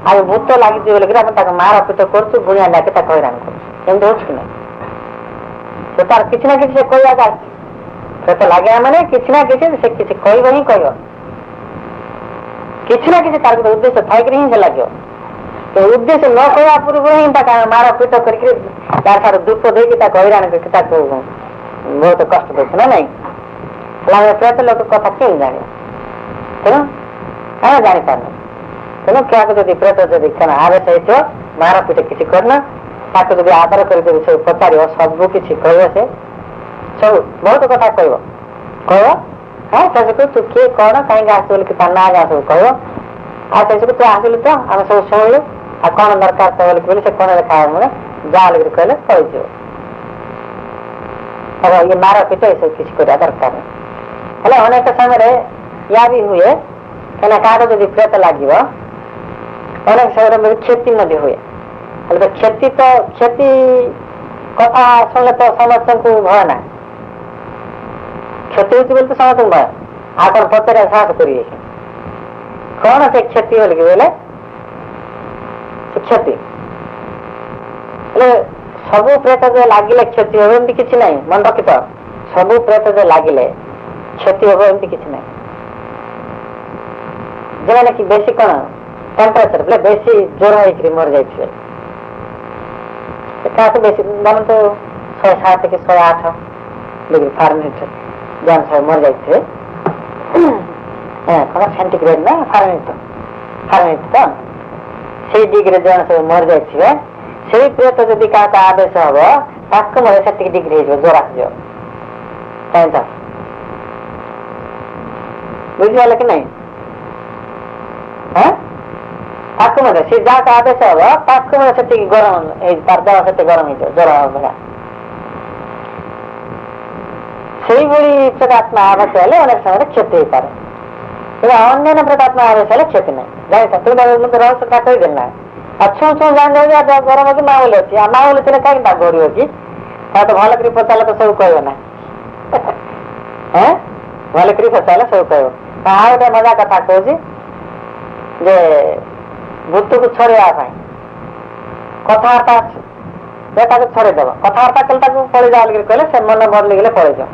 ଆଉ ଭୂତ ଲାଗିଛି ବୋଲିକିରି ଆମେ ତାକୁ ମାର ପିଟ କରୁଛୁ, ଗୁଣିଆ ଡାକି ତାକୁ ହଇରାଣ କରୁଛୁ। ଏମିତି ହଉଛି କି ନାହିଁ? ସେ ତାର କିଛି ନା କିଛି ସେ କହିବାକୁ ଆସିଛି। ପ୍ରେତ ଲାଗିବା ମାନେ କିଛି ନା କିଛି ସେ କିଛି କହିବ ହିଁ କହିବ, କିଛି ନା କିଛି ତାର ଗୋଟେ ଉଦ୍ଦେଶ୍ୟ ଥାଇକିରି ହିଁ ସେ ଲାଗିବ। ଉଦ୍ଦେଶ୍ୟ ନ କହିବା ପୂର୍ବରୁ ହିଁ ତାକୁ ମାର ପିଟ କରିକି ତାଠାରୁ ଦୁଃଖ ଦେଇକି ତାକୁ ହଇରାଣ କରିକି ତାକୁ ବହୁତ କଷ୍ଟ ଦଉଛି ନା ନାଇଁ? ହେଲେ ପ୍ରେତ ଲୋକ କଥା କେମିତି ଜାଣିବ? ତେଣୁ ଆମେ ଜାଣିପାରୁନୁ। ତେଣୁ କାହାକୁ ଯଦି ପ୍ରେତ ଯଦି ଆବେଶ ହେଇଥିବ ମାର ପିଟ କିଛି କରିନ, ତାକୁ ଯଦି ଆଦର କରି ଯଦି ସବୁ ପଚାରିବ ସବୁ କିଛି କହିବ, ସେ ସବୁ ବହୁତ କଥା କହିବ ଶେଷକୁ ତୁ କିଏ କଣ କାହିଁକି ଆସିବୁ ବୋଲିକି ତା ନାଁ ଗାଁ ସବୁ କହିବ। ଆଉ ଶେଷକୁ ତୁ ଆସିଲୁ ତ ଆମେ ସବୁ ଶୁଣିଲୁ, ଆଉ କଣ ଦରକାର ତ ବୋଲିକି ସେ କଣ ଖାଇବା ମାନେ ଯାହା ବୋଲିକି କହିଲେ କହିଯିବ। ଇଏ ମାର ପିଟ ଏସବୁ କିଛି କରିବା ଦରକାର ନାହିଁ। ହେଲେ ଅନେକ ସମୟରେ ୟା ବି ହୁଏ, କାହିଁକିନା କାହାକୁ ଯଦି ପ୍ରେତ ଲାଗିବ ଅନେକ ସମୟରେ କ୍ଷତି ମଧ୍ୟ ହୁଏ। ହେଲେ କ୍ଷତି କଥା ଶୁଣିଲେ ତ ସମସ୍ତଙ୍କୁ ଭୟ ନାହିଁ, କ୍ଷତି ହଉଛି ବୋଲି ତ ସମସ୍ତଙ୍କୁ ଭୟ। ଆଉ କଣ ପଚାରିବା ସାହସ କରିବେ କଣ ସେ କ୍ଷତି ବୋଲିକି ବୋଇଲେ ସେ କ୍ଷତି ହେଲେ ସବୁ ପ୍ରେତ ଯେ ଲାଗିଲେ କ୍ଷତି ହବ ଏମିତି କିଛି ନାହିଁ। ମନେ ରଖିଥ, ସବୁ ପ୍ରେତ ଯେ ଲାଗିଲେ କ୍ଷତି ହବ ଏମିତି କିଛି ନାହିଁ। ଯେଉଁମାନେ କି ବେଶୀ କଣ ଟେମ୍ପରେଚର ବୋଲେ ବେଶୀ ଜ୍ୱର ହେଇକିରି ମରିଯାଇଥିବେ, କାହାକୁ ବେଶୀ ଧରନ୍ତୁ 107 କି 108 ଡିଗ୍ରୀ ଫାରେନହାଇଟ୍ ଜଣେ ସବୁ ମରିଯାଇଥିବେ, କଣ ସେଣ୍ଟିଗ୍ରେଡ୍ ନା ଫାରେନହାଇଟ୍ ତ ସେଇ ଡିଗ୍ରୀରେ ଜଣେ ସବୁ ମରିଯାଇଥିବେ, ସେଇ ପ୍ରେତ ଯଦି କାହାକୁ ଆଦେଶ ହବ ତାକୁ ମଧ୍ୟ ସେତିକି ଡିଗ୍ରୀ ହେଇଯିବ, ଜ୍ୱର ଆସିଯିବ। କାହିଁକି ତ ବୁଝିପାରିଲେ କି ନାହିଁ? ତାକୁ ମଧ୍ୟ ସେ ଯାହାକୁ ଆଦେଶ ହବ ତାକୁ ମଧ୍ୟ ସେତିକି ଗରମ ତାର ଦେହ ସେତେ ଗରମ ହେଇଯିବ, ଜ୍ୱର ହବ। ସେଇଭଳି ପ୍ରେତାତ୍ମା ଆବେଶ ହେଲେ ଅନେକ ସମୟରେ କ୍ଷତି ହେଇପାରେ, କିନ୍ତୁ ଅନ୍ୟାନ୍ୟ ପ୍ରେତାତ୍ମା ଆବେଶ ହେଲେ କ୍ଷତି ନାହିଁ। ଜାଣିଛ ତୁ ରହସ୍ୟଟା କହିଦେଲି ନା, ଆଉ ଛୁଁ ଛୁଁ ଜାଣିଯାଉଛି ଗରମ ଅଛି ମାଉଲି ଅଛି, ଆଉ ମାଉଲି ଥିଲେ କାହିଁକି ତାକୁ ଘୋରିବ କି? ତା ତ ଭଲ କରି ପଚାରିଲେ ତ ସବୁ କହିବ ନା, ଭଲ କରି ପଚାରିଲେ ସବୁ କହିବ। ଆଉ ଗୋଟେ ମଜା କଥା କହୁଛି ଯେ ଭୂତକୁ ଛଡେଇବା ପାଇଁ କଥାବାର୍ତ୍ତା ଅଛି, ତାକୁ ଛଡେଇଦବ। କଥାବାର୍ତ୍ତା କଲେ ତାକୁ ପଳେଇଯାଅ ବୋଲି କହିଲେ ସେ ମନ ବଦଳିଗଲେ ପଳେଇଯାଅ।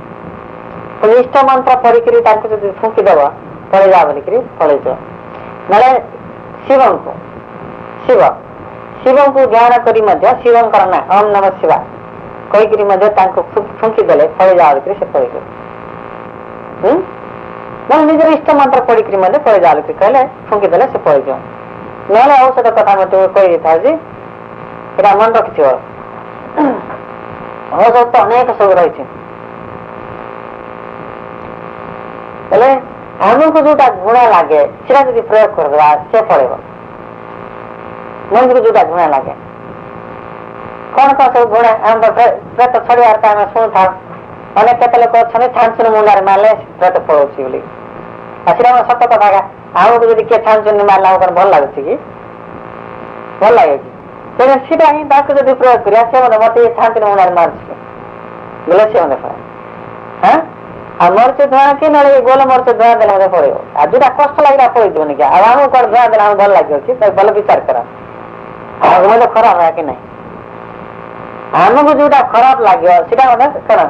ଇଷ୍ଟ ମନ୍ତ୍ର ପଢିକିରି ତାଙ୍କୁ ଯଦି ଫୁଙ୍କିଦବ ପଳେଇଯାଅ ବୋଲିକିରି ପଳେଇଯାଅ। ନହେଲେ ଶିବଙ୍କୁ ଧ୍ୟାନ କରି ମଧ୍ୟ ଶିବଙ୍କର ନା ଓମ୍ ନମଃ ଶିବାୟ କହିକିରି ମଧ୍ୟ ତାଙ୍କୁ ଫୁଙ୍କିଦେଲେ ପଳେଇଯାଅ ବୋଲିକିରି ସେ ପଳେଇଯିବ। ନହେଲେ ନିଜର ଇଷ୍ଟ ମନ୍ତ୍ର ପଢିକିରି ମଧ୍ୟ ପଳେଇଯାଅ ବୋଲିକିରି କହିଲେ ଫୁଙ୍କିଦେଲେ ସେ ପଳେଇଯିବ। ନହେଲେ ଔଷଧ କଥା ମଧ୍ୟ କହିଦେଇଥାଉ ଯେ ଏଇଟା ମନେ ରଖିଥିବ, ଔଷଧ ତ ଅନେକ ସବୁ ରହିଛି। ହେଲେ ଆମକୁ ଯୋଉଟା ଘୃଣା ଲାଗେ ସେଟା ଯଦି ପ୍ରୟୋଗ କରିଦେବା ସେ ପଳେଇବ। ମନକୁ ଯୋଉଟା ଘୃଣା ଲାଗେ କଣ ସବୁ ଘୃଣା ଆମେ ପ୍ରେତ ଛଡିବାର ଆମେ ଶୁଣୁଥାଉ, ଅନେକ କେତେ ଲୋକ ଅଛନ୍ତି ଛାଞ୍ଚୁନି ମୁଣ୍ଡରେ ମାରିଲେ ପ୍ରେତ ପଳଉଛି ବୋଲି। ସେଟା ସତ କଥା କା। ଆମକୁ ଯଦି କିଏ ଛାଞ୍ଚୁନି ମାରିଲା କଣ ଭଲ ଲାଗୁଛି କି? ଭଲ ଲାଗେ କି? ତେଣୁ ସେଟା ହିଁ ତାକୁ ଯଦି ପ୍ରୟୋଗ କରିବା ସେ ମତେ ଛାଞ୍ଚୁନି ମୁଣ୍ଡରେ ମାରୁଛି ବୋଲେ ସେ ମନେ ପଡେ। ହଁ ଆଉ ମରିଚ ଧୂଆଁ କି ନହେଲେ ଗୋଲ ମରିଚ ଧୂଆଁ ଦେଲେ ମତେ ପଳେଇବ। ଆଉ ଯୋଉଟା କଷ୍ଟ ଲାଗିଲା ପଳେଇଯିବନି କି? ଆଉ ଆମକୁ କଣ ଧୂଆଁ ଦେଲେ ଆମକୁ ଭଲ ଲାଗିବ କି? ଭଲ ବିଚାର କର। ଆଉ ମତେ ଖରାପ ହେ କି ନାହିଁ? ଆମକୁ ଯୋଉଟା ଖରାପ ଲାଗିବ ସେଟା ମତେ କଣ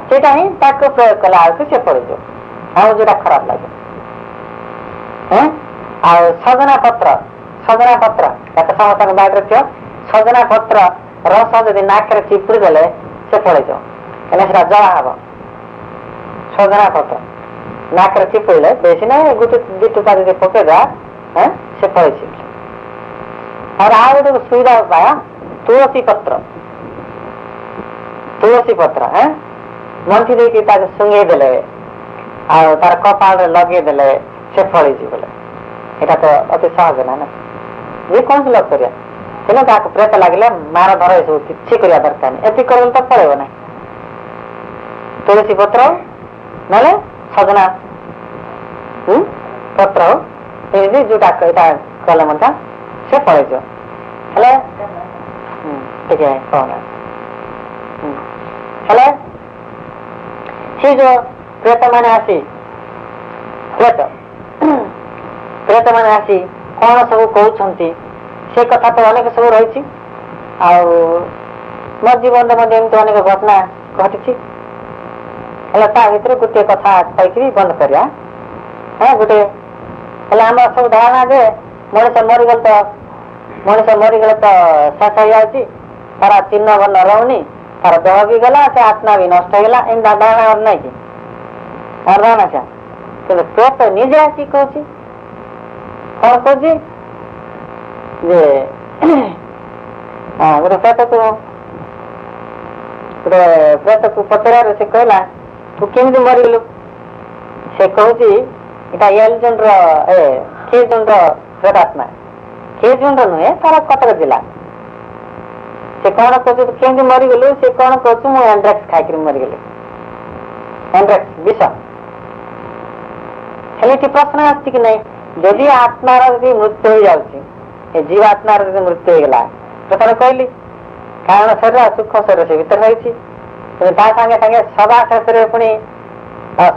ସେଇଟା ହିଁ ତାକୁ ପ୍ରୟୋଗ କଲା ବେଳକୁ ସେ ପଡିଯିବ। ଆମକୁ ଯୋଉଟା ଖରାପ ଲାଗିବ। ଆଉ ସଜନା ପତ୍ର ତାକୁ ସମସ୍ତଙ୍କ ବାଡ଼ିରେ ଥିବ। ସଜନା ପତ୍ର ରସ ଯଦି ନାକରେ ଚିପୁଡ଼ି ଦେଲେ ସେ ପଳେଇଯିବ। ହେଲେ ସେଟା ଜଳା ହବ। ସଜନା ପତ୍ର ନାକରେ ଚିପୁଡ଼ିଲେ ବେଶୀ ନାହିଁ ଗୋଟେ ଦି ଟୁକା ଯଦି ପକେଇଦବା ସେ ପଳେଇଛି। ଆଉ ଗୋଟେ ସୁବିଧା ଉପାୟ ତୁଳସୀ ପତ୍ର ମଞ୍ଜି ଦେଇକି ତାକୁ ଶୁଙ୍ଗେଇ ଦେଲେ ଆଉ ତାର କପାଳରେ ଲଗେଇଦେଲେ ସେ ଫଳିଯିବ ବୋଲେ। ଏଇଟା ତ ଅତି ସହଜ ନା ଯେକୌଣସି ଲୋକ କରିବା। ତେଣୁ ତାକୁ ପ୍ରେତ ଲାଗିଲେ ମାର ଧର ଏସବୁ କିଛି କରିବା ଦରକାର ନାହିଁ। ଏତିକି କରିଲେ ତ ପଳେଇବ ନାହିଁ। ତୁଳସୀ ପତ୍ର ନହେଲେ ସଜନା ପତ୍ର ଏମିତି ଯୋଉଟା ଏଇଟା କଲେ ମଧ୍ୟ ସେ ପଳେଇଯିବ। ହେଲେ ଟିକେ କଣ ହେଲେ ସେ ଯୋଉ ପ୍ରେତ ମାନେ ଆସି କଣ ସବୁ କହୁଛନ୍ତି ସେ କଥା ତ ଅନେକ ସବୁ ରହିଛି। ଆଉ ମୋ ଜୀବନରେ ମଧ୍ୟ ଏମିତି ଅନେକ ଘଟଣା ଘଟିଛି। ହେଲେ ତା ଭିତରେ ଗୋଟିଏ କଥା କହିକିରି ବନ୍ଦ କରିବା। ଗୋଟେ ହେଲେ ଆମର ସବୁ ଧାରଣା ଯେ ମଣିଷ ମରିଗଲେ ତ ଶେଷ ହେଇଯାଉଛି, ତାର ଚିହ୍ନ ବର୍ଣ୍ଣ ରହୁନି, ତାର ଦେହ ବି ଗଲା, ସେ ଆତ୍ମା ବି ନଷ୍ଟ ହେଇଗଲା। ଏମିତି ଧାରଣା ନାହିଁ କି? ଧାରଣା କିନ୍ତୁ ପ୍ରେତ ନିଜେ ଆସି କହୁଛି କଣ କହୁଛି ଯେ ଗୋଟେ ପ୍ରେତକୁ ପଚରାରେ ସେ କହିଲା ତୁ କେମିତି ମରିଗଲୁ? ସେ କହୁଛି ଏଇଟା ଖିରଜୁଣ୍ଡର ପ୍ରେତାତ୍ମା। ଖିରଜୁଣ୍ଡ ନୁହେଁ, ତାର କଟକ ଜିଲ୍ଲା। ସେ କଣ କହୁଛି ତୁ କେମିତି ମରିଗଲୁ? ସେ କଣ କହୁଛି ମୁଁ ଏଣ୍ଡ୍ରେକ୍ସ ଖାଇକିରି ମରିଗଲି। ଏଣ୍ଡ୍ରେକ୍ସ ବିଷ। ହେଲେ ଏଠି ପ୍ରଶ୍ନ ଆସିଛି କି ନାଇଁ, ଯଦି ଆତ୍ମାର ଯଦି ମୃତ୍ୟୁ ହେଇଯାଉଛି, ଏ ଜୀବ ଆତ୍ମାର ଯଦି ମୃତ୍ୟୁ ହେଇଗଲା ପ୍ରଥମେ କହିଲି କାରଣ ଶରୀର ସୁଖ ଶରୀର ସେ ଭିତରେ ରହିଛି। ତା ସାଙ୍ଗେ ସାଙ୍ଗେ ସଦା ଶେଷରେ ପୁଣି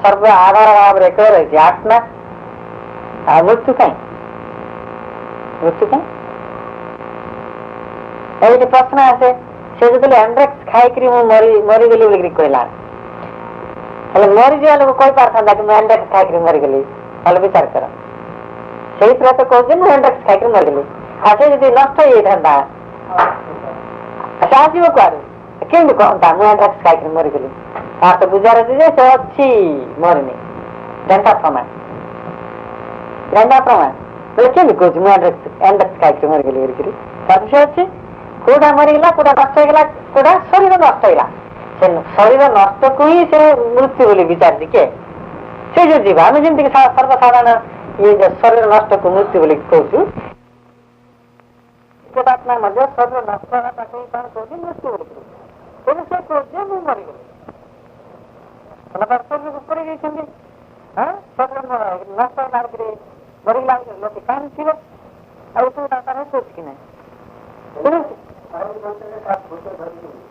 ସର୍ବ ଆଧାର ଭାବରେ ଏକ ରହିଛି ଆତ୍ମା। ଆଉ ମୃତ୍ୟୁ କାହିଁ? ଏଇଠି ପ୍ରଶ୍ନ ଆସେ। ସେ ଯେତେବେଳେ ଏଣ୍ଡ୍ରେକ୍ସ ଖାଇକିରି ମୁଁ ମରିଗଲି ବୋଲିକିରି କହିଲା, ହେଲେ ମରିଯିବା ଲୋକ କହିପାରିଥାନ୍ତା କି ମୁଁ ଏଣ୍ଡ୍ରେକ୍ସ ଖାଇକିରି ମରିଗଲି? ତାହେଲେ ବିଚାର କର। ସେଇ ପ୍ରେତ କହୁଛି ମୁଁ ଏଣ୍ଡ୍ରେକ୍ସ ଖାଇକିରି ମରିଗଲି। ଆଉ ସେ ଯଦି ନଷ୍ଟ ହେଇଯାଇଥାନ୍ତା ସେ ଆସିବ କୁଆଡୁ? କେମିତି କହନ୍ତା ମୁଁ ଏଣ୍ଡ୍ରେକ୍ସ ଖାଇକିରି ମରିଗଲି? ତାର ତ ବୁଝାର ଅଛି ଯେ ସେ ଅଛି ମରିନି। ଡେଣ୍ଟା ପ୍ରମାଣ ବୋଲେ କେମିତି କହୁଛି ମୁଁ ଏଣ୍ଡ୍ରେକ୍ସ ଖାଇକିରି ମରିଗଲି ବୋଲିକିରି? ତାର ସେ ଅଛି କୋଉଟା ମରିଗଲା, କୋଉଟା ନଷ୍ଟ ହେଇଗଲା, କୋଉଟା ଶରୀର ନଷ୍ଟ ହେଇଗଲା। ସେ ଶରୀର ନଷ୍ଟକୁ ହିଁ ସେ ମୃତ୍ୟୁ ବୋଲି ବିଚାରିଛି କିଏ? ସେ ଯୋଉ ଯିବା ଆମେ ଯେମିତିକି ସର୍ବସାଧାରଣ ଇଏ ଶରୀର ନଷ୍ଟକୁ ମୃତ୍ୟୁ ବୋଲି କହୁଛୁ, ଆତ୍ମା ମଧ୍ୟ ଶରୀର ନଷ୍ଟ ହେବା ତାକୁ କଣ କହୁଛି? ମୃତ୍ୟୁ ବୋଲି କହୁଛି। ତେଣୁ ସେ କହୁଛି ମୁଁ ମରିଗଲି। ଶରୀରକୁ ପଡି ଯାଇଛନ୍ତି, ଶରୀର ନଷ୍ଟ ହେଲା ମରିଗଲା ଲୋକ କାହିଁକି ଥିବ? ଆଉ ତୁ ତାର କହୁଛି କି ନାହିଁ?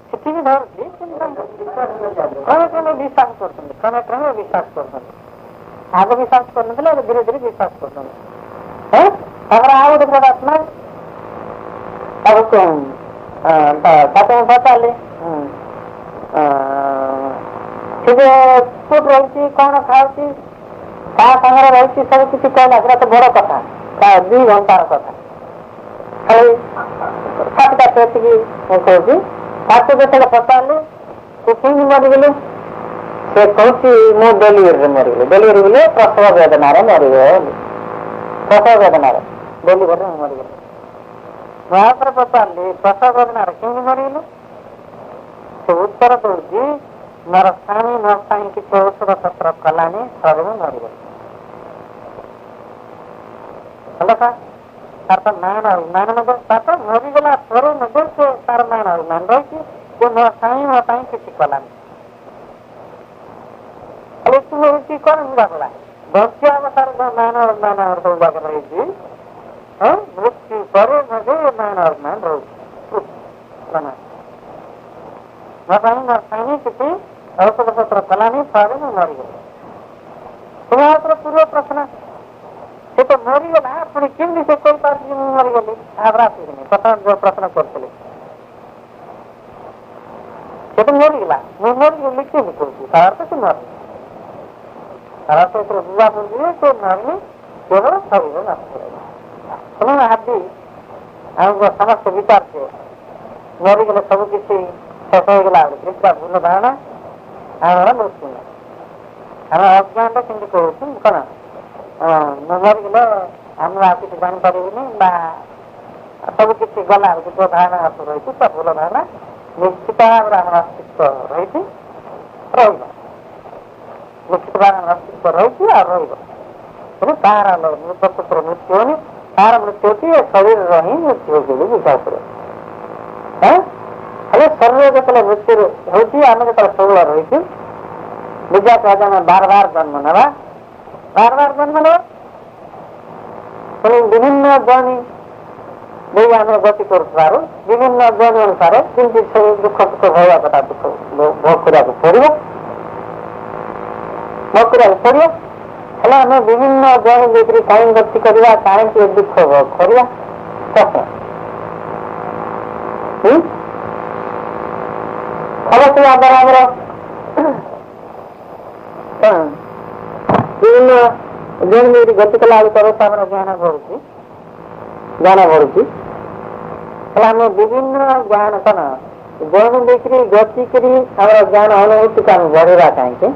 ସେଠି ବି ଧରୁଛି, କ୍ରମେ ବିଶ୍ୱାସ କରୁଛନ୍ତି। ଆଗ ବିଶ୍ୱାସ କରୁନଥିଲେ, ଏବେ ଧୀରେ ଧୀରେ ବିଶ୍ୱାସ କରୁଛନ୍ତି। ତାଙ୍କର ଆଉ ଗୋଟେ ପ୍ରେତାତ୍ମା ତାକୁ ପଚାରିଲେ ସେ ଯେ କୋଉଠି ରହୁଛି, କଣ ଖାଉଛି, ତା ସାଙ୍ଗରେ ରହିଛି, ସବୁ କିଛି କହିଲା। ସେଟା ତ ବଡ କଥା, 2 ଘଣ୍ଟାର କଥା। ସାତଟା ଏତିକି କହୁଛି। ତାକୁ ଯେତେବେଳେ ପଚାରିଲୁ ତୁ କେମିତି ମରିଗଲୁ? ସେ କହୁଛି ମୁଁ ଡେଲିଭରିରେ ମରିଗଲି। ଡେଲିଭରି ବୋଲେ ପ୍ରସବ ବେଦନାରେ ମରିଗଲି। ଡେଲିଭରିରେ ମରିଗଲି। ମୁଁ ଆଉଥରେ ପଚାରିଲି ପ୍ରସବ ବେଦନାରେ କେମିତି ମରିଗଲୁ? ସେ ଉତ୍ତର ଦଉଛି ମୋର ସ୍ୱାମୀ ମୋ ପାଇଁ କିଛି ଔଷଧ ପତ୍ର କଲାନି, ସବୁ ମରିଗଲି। ତାର ତ ମାନ ମରିଗଲା ପରେ ମଧ୍ୟ ସେ ତାର ମାନ ଅଭିମାନ ରହିଛି ଯେ ମୋ ସ୍ୱାମୀ ମୋ ପାଇଁ କିଛି କଲାନି। ହଉଛି କଣ ବୁଝାଗଲା ବଞ୍ଚ ଅବତାର ମାନ ଅର୍ମାନ ସବୁ ଯାକ ରହିଛି ମୃତ୍ୟୁ ପରେ ମଧ୍ୟ ମାନ ଅର୍ମାନ ରହୁଛି ମୋ ପାଇଁ କିଛି ଔଷଧ ପତ୍ର କଲାନି ପରେ ମୁଁ ମରିଗଲି। ତୁମର ପୂର୍ବ ପ୍ରଶ୍ନ ସେ ତ ମରିଗଲା ପୁଣି କେମିତି ସେ କହିପାରୁଛି ମୁଁ ମରିଗଲି ଆସନି ପ୍ରଥମ ଯୋଉ ପ୍ରଶ୍ନ କରୁଥିଲି ସେ ତ ମରିଗଲା ମୁଁ ମରିଗଲି କେମିତି କହୁଛି ତାର ତ ସେ ମରିନି ତାର ତ ଏଥିରେ ବୁଝା ବୁଝିବେ ସେ ମରିନି କେବଳ ଶରୀର ନଷ୍ଟ ରହିବ। ତୁମେ ଭାବି ଆମକୁ ସମସ୍ତେ ବିଚାରୁଛେ ମରିଗଲେ ସବୁ କିଛି ଶେଷ ହେଇଗଲା ପୁରା ଭୁଲ ଧାରଣା ଆମର ମୃତ୍ୟୁ ନାହିଁ। ଆମେ ଅଜ୍ଞାନଟା କେମିତି କହୁଛୁ କଣ ମୁଁ ମରିଗଲେ ଆମେ ଆଉ କିଛି ଜାଣିପାରିବୁନି ବା ସବୁ କିଛି ଗଲା ଯୋଉ ଧାରଣା ରହିଛି ତା ଭୁଲ ଧାରଣା ନିଶ୍ଚିତ ଭାବରେ ଆମର ଅସ୍ତିତ୍ୱ ରହିଛି ରହିବ ନିଶ୍ଚିତ ଭାବରେ ଆମର ଅସ୍ତିତ୍ୱ ରହିଛି ଆଉ ରହିବ କିନ୍ତୁ ତାହାର ପ୍ରକୃତରେ ମୃତ୍ୟୁ ହଉନି ତାହାର ମୃତ୍ୟୁ ହଉଛି ଶରୀରର ହିଁ ମୃତ୍ୟୁ ହଉଛି ବୋଲି ବିଚାର କରିବ। ହେଲେ ଶରୀର ଯେତେବେଳେ ମୃତ୍ୟୁ ହଉଛି ଆମେ ଯେତେବେଳେ ସବୁବେଳେ ରହିଛୁ ବିଜା ସହଜ ଆମେ ବାର ଜନ୍ମ ନେବା ବାର ଜନ୍ମ ନେବା ପୁଣି ବିଭିନ୍ନ ଜଣେ ଦେଇ ଆମେ ଗତି କରୁଥିବାରୁ ବିଭିନ୍ନ ଜଣେ ଅନୁସାରେ ଯେମିତି ସବୁ ଦୁଃଖ ସୁଖ ଭୋଗ କଥା ଦୁଃଖ ଭୋଗ କରିବାକୁ ପଡିବ ହେଲେ ଆମେ ବିଭିନ୍ନ ଜଣେ ଦେଇକରି କାହିଁ ଗତି କରିବା କାହିଁକି ଦୁଃଖ ଭୋଗ କରିବା କଷ୍ଟ ଅବଶ୍ୟ ଦ୍ୱାରା ଆମର ବିଭିନ୍ନ ଜଣେ ଗତି କଲା ବେଳକୁ ଆମର ଜ୍ଞାନ ବଢୁଛି ହେଲେ ଆମେ ବିଭିନ୍ନ ଜ୍ଞାନ କଣ ଜଣେ ଦେଇକରି ଗତି କରି ଆମର ଜ୍ଞାନ ଅନୁଭୂତିକୁ ଆମେ ବଢେଇବା କାହିଁକି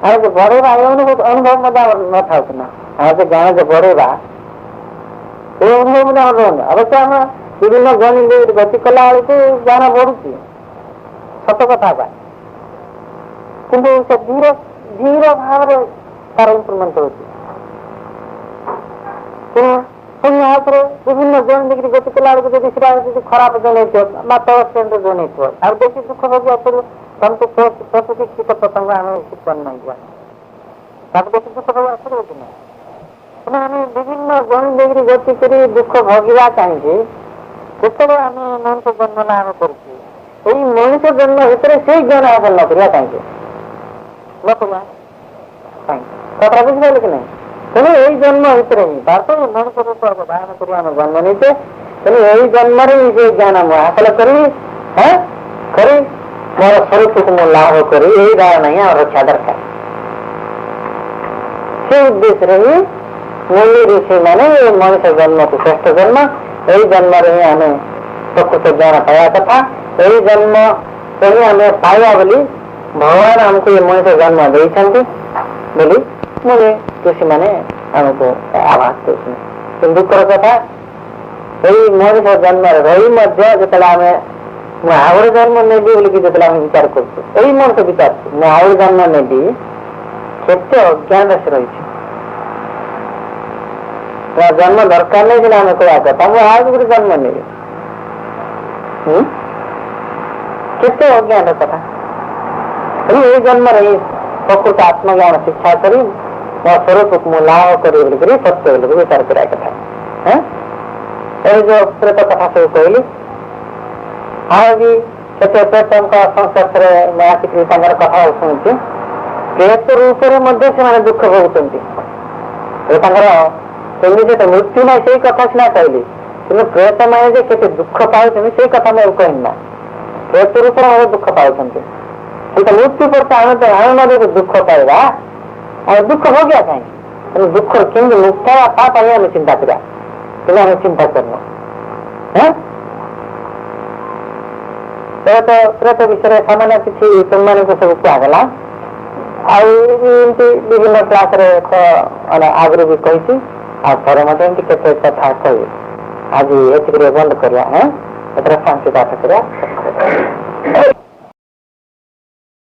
ଆମେ ଯେ ବଢେଇବା ଏ ଅନୁଭବ ମଧ୍ୟ ଆମର ନଥାଉଛି ନା ଆମେ ଯେ ଜ୍ଞାନ ଯେ ବଢେଇବା ଏ ଅନୁଭବ ମଧ୍ୟ ଆମର ରହୁନି। ଅବଶ୍ୟ ଆମେ ବିଭିନ୍ନ ଜଣେ ଦେଇକରି ଗତି କଲା ବେଳକୁ ଜ୍ଞାନ ବଢୁଛି ସତ କଥା କିନ୍ତୁ ସେ ଧୀର ଭାବରେ ତାର ଇମ୍ପ୍ରୁଭମେଣ୍ଟ ହଉଛି ପୁଣି ଆଉଥରେ ବିଭିନ୍ନ ଜଣ ଦେଇକରି ଗତି କଲା ବେଳକୁ ଯଦି ସେଟା ଯଦି ଖରାପ ଜଣ ହେଇଥିବ ବା ତଳ ଶ୍ରେଣୀର ଜଣ ହେଇଥିବ ଆଉ ବେଶୀ ଦୁଃଖ ଭୋଗିବାକୁ ପଡିବ ତମକୁ ପ୍ରତି କୀଟ ପତଙ୍ଗ ଆମେ ଶିକ୍ଷା ନାହିଁ ତାକୁ ବେଶୀ ଦୁଃଖ ଭୋଗିବାକୁ ପଡିବ କି ନାହିଁ ତେଣୁ ଆମେ ବିଭିନ୍ନ ଜଣ ଦେଇକରି ଗତି କରି ଦୁଃଖ ଭୋଗିବା କାହିଁକି ଯେତେବେଳେ ଆମେ ମଣିଷ ଜନ୍ମ ଲାଭ କରୁଛୁ ଏଇ ମଣିଷ ଜନ୍ମ ଭିତରେ ସେଇ ଜ୍ଞାନ ହାସଲ ନ କରିବା କାହିଁକି କଥା ବୁଝିପାରିଲେ କି ନାହିଁ। ତେଣୁ ଏଇ ଜନ୍ମ ଭିତରେ ହିଁ ଭାରତ ମଣିଷ ରୂପ ଧାରଣ କରି ଆମେ ଜନ୍ମ ନେଇଛେ ତେଣୁ ଏଇ ଜନ୍ମରେ ହିଁ ସେ ଜ୍ଞାନ ମୁଁ ହାସଲ କରି ମୋର ସ୍ୱରୂପକୁ ମୁଁ ଲାଭ କରି ଏଇ ଧାରଣା ହିଁ ଆମର ରକ୍ଷା ଦରକାର। ସେ ଉଦ୍ଦେଶ୍ୟରେ ହିଁ ମୁନି ଋଷି ମାନେ ଏଇ ମଣିଷ ଜନ୍ମକୁ ଶ୍ରେଷ୍ଠ ଜନ୍ମ ଏଇ ଜନ୍ମରେ ହିଁ ଆମେ ପ୍ରକୃତ ଜ୍ଞାନ ପାଇବା କଥା ଏଇ ଜନ୍ମ ହିଁ ଆମେ ପାଇବା ବୋଲି ଭଗବାନ ଆମକୁ ଏ ମଣିଷ ଜନ୍ମ ଦେଇଛନ୍ତି ବୋଲି ମୁନି ଋଷି ମାନେ ଆମକୁ ଆଭାସ ଦେଉଛନ୍ତି। କିନ୍ତୁ ଦୁଃଖର କଥା ଏଇ ମଣିଷ ଜନ୍ମରେ ରହି ମଧ୍ୟ ଯେତେବେଳେ ଆମେ ମୁଁ ଆହୁରି ଜନ୍ମ ନେବି ବୋଲିକି ଯେତେବେଳେ ଆମେ ବିଚାର କରୁଛୁ ଏଇ ମଣିଷ ବିଚାରୁଛୁ ମୁଁ ଆହୁରି ଜନ୍ମ ନେବି କେତେ ଅଜ୍ଞାନ ସେ ରହିଛି ଜନ୍ମ ଦରକାର ନାହିଁ ସିନା ଆମେ କହିବା କଥା ମୁଁ ଆଉ ଗୋଟେ ଜନ୍ମ ନେବି କେତେ ଅଜ୍ଞାନ କଥା ଏଇ ଜନ୍ମରେ ହିଁ ପ୍ରକୃତ ଆତ୍ମଜ୍ଞାନ ଶିକ୍ଷା କରି ମୋ ସ୍ୱରୂପକୁ ମୁଁ ଲାଭ କରି ବୋଲିକରି ସତ୍ୟ ବୋଲିକି ବିଚାର କରିବା କଥା ଏଇ ଯୋଉ ପ୍ରେତ କଥା ସବୁ କହିଲି ଆଉ ବି କେତେ ପ୍ରେତଙ୍କ ସଂସ୍ପର୍ଶରେ ଆସିକରି ତାଙ୍କର କଥା ଶୁଣୁଛି ପ୍ରେତ ରୂପରେ ମଧ୍ୟ ସେମାନେ ଦୁଃଖ ଭୋଗୁଛନ୍ତି ତାଙ୍କର କେମିତି ତ ମୃତ୍ୟୁ ନାହିଁ ସେଇ କଥା ସିନା କହିଲି କିନ୍ତୁ ପ୍ରେତ ମାନେ ଯେ କେତେ ଦୁଃଖ ପାଉଛନ୍ତି ସେଇ କଥା ମୁଁ କହିନି ନା ପ୍ରେତ ରୂପରେ ମଧ୍ୟ ଦୁଃଖ ପାଉଛନ୍ତି କିନ୍ତୁ ମୃତ୍ୟୁ ପରେ ଆମେ ତ ଆମେ ମଧ୍ୟ ଦୁଃଖ ପାଇବା ଆଉ ଦୁଃଖ ଭୋଗିବା କାହିଁକି ତେଣୁ ଦୁଃଖ କେମିତି ମୁକ୍ତ ହେବା ତା ପାଇଁ ଆମେ ଚିନ୍ତା କରିବା କିନ୍ତୁ ଆମେ ଚିନ୍ତା କରିନୁ ପ୍ରେତ ବିଷୟରେ ସାମାନ୍ୟ କିଛି ତୁମମାନଙ୍କୁ ସବୁ କୁହାଗଲା ଆଉ ଏମିତି ବିଭିନ୍ନ କ୍ଲାସରେ ଆଗରୁ ବି କହିଛି ଆଉ ଥରେ ମଧ୍ୟ ଏମିତି କେତେ କଥା କହିବି ଆଜି ଏତିକିରେ ବନ୍ଦ କରିବା ଏଥର ଶାନ୍ତି ପାଠ କରିବା।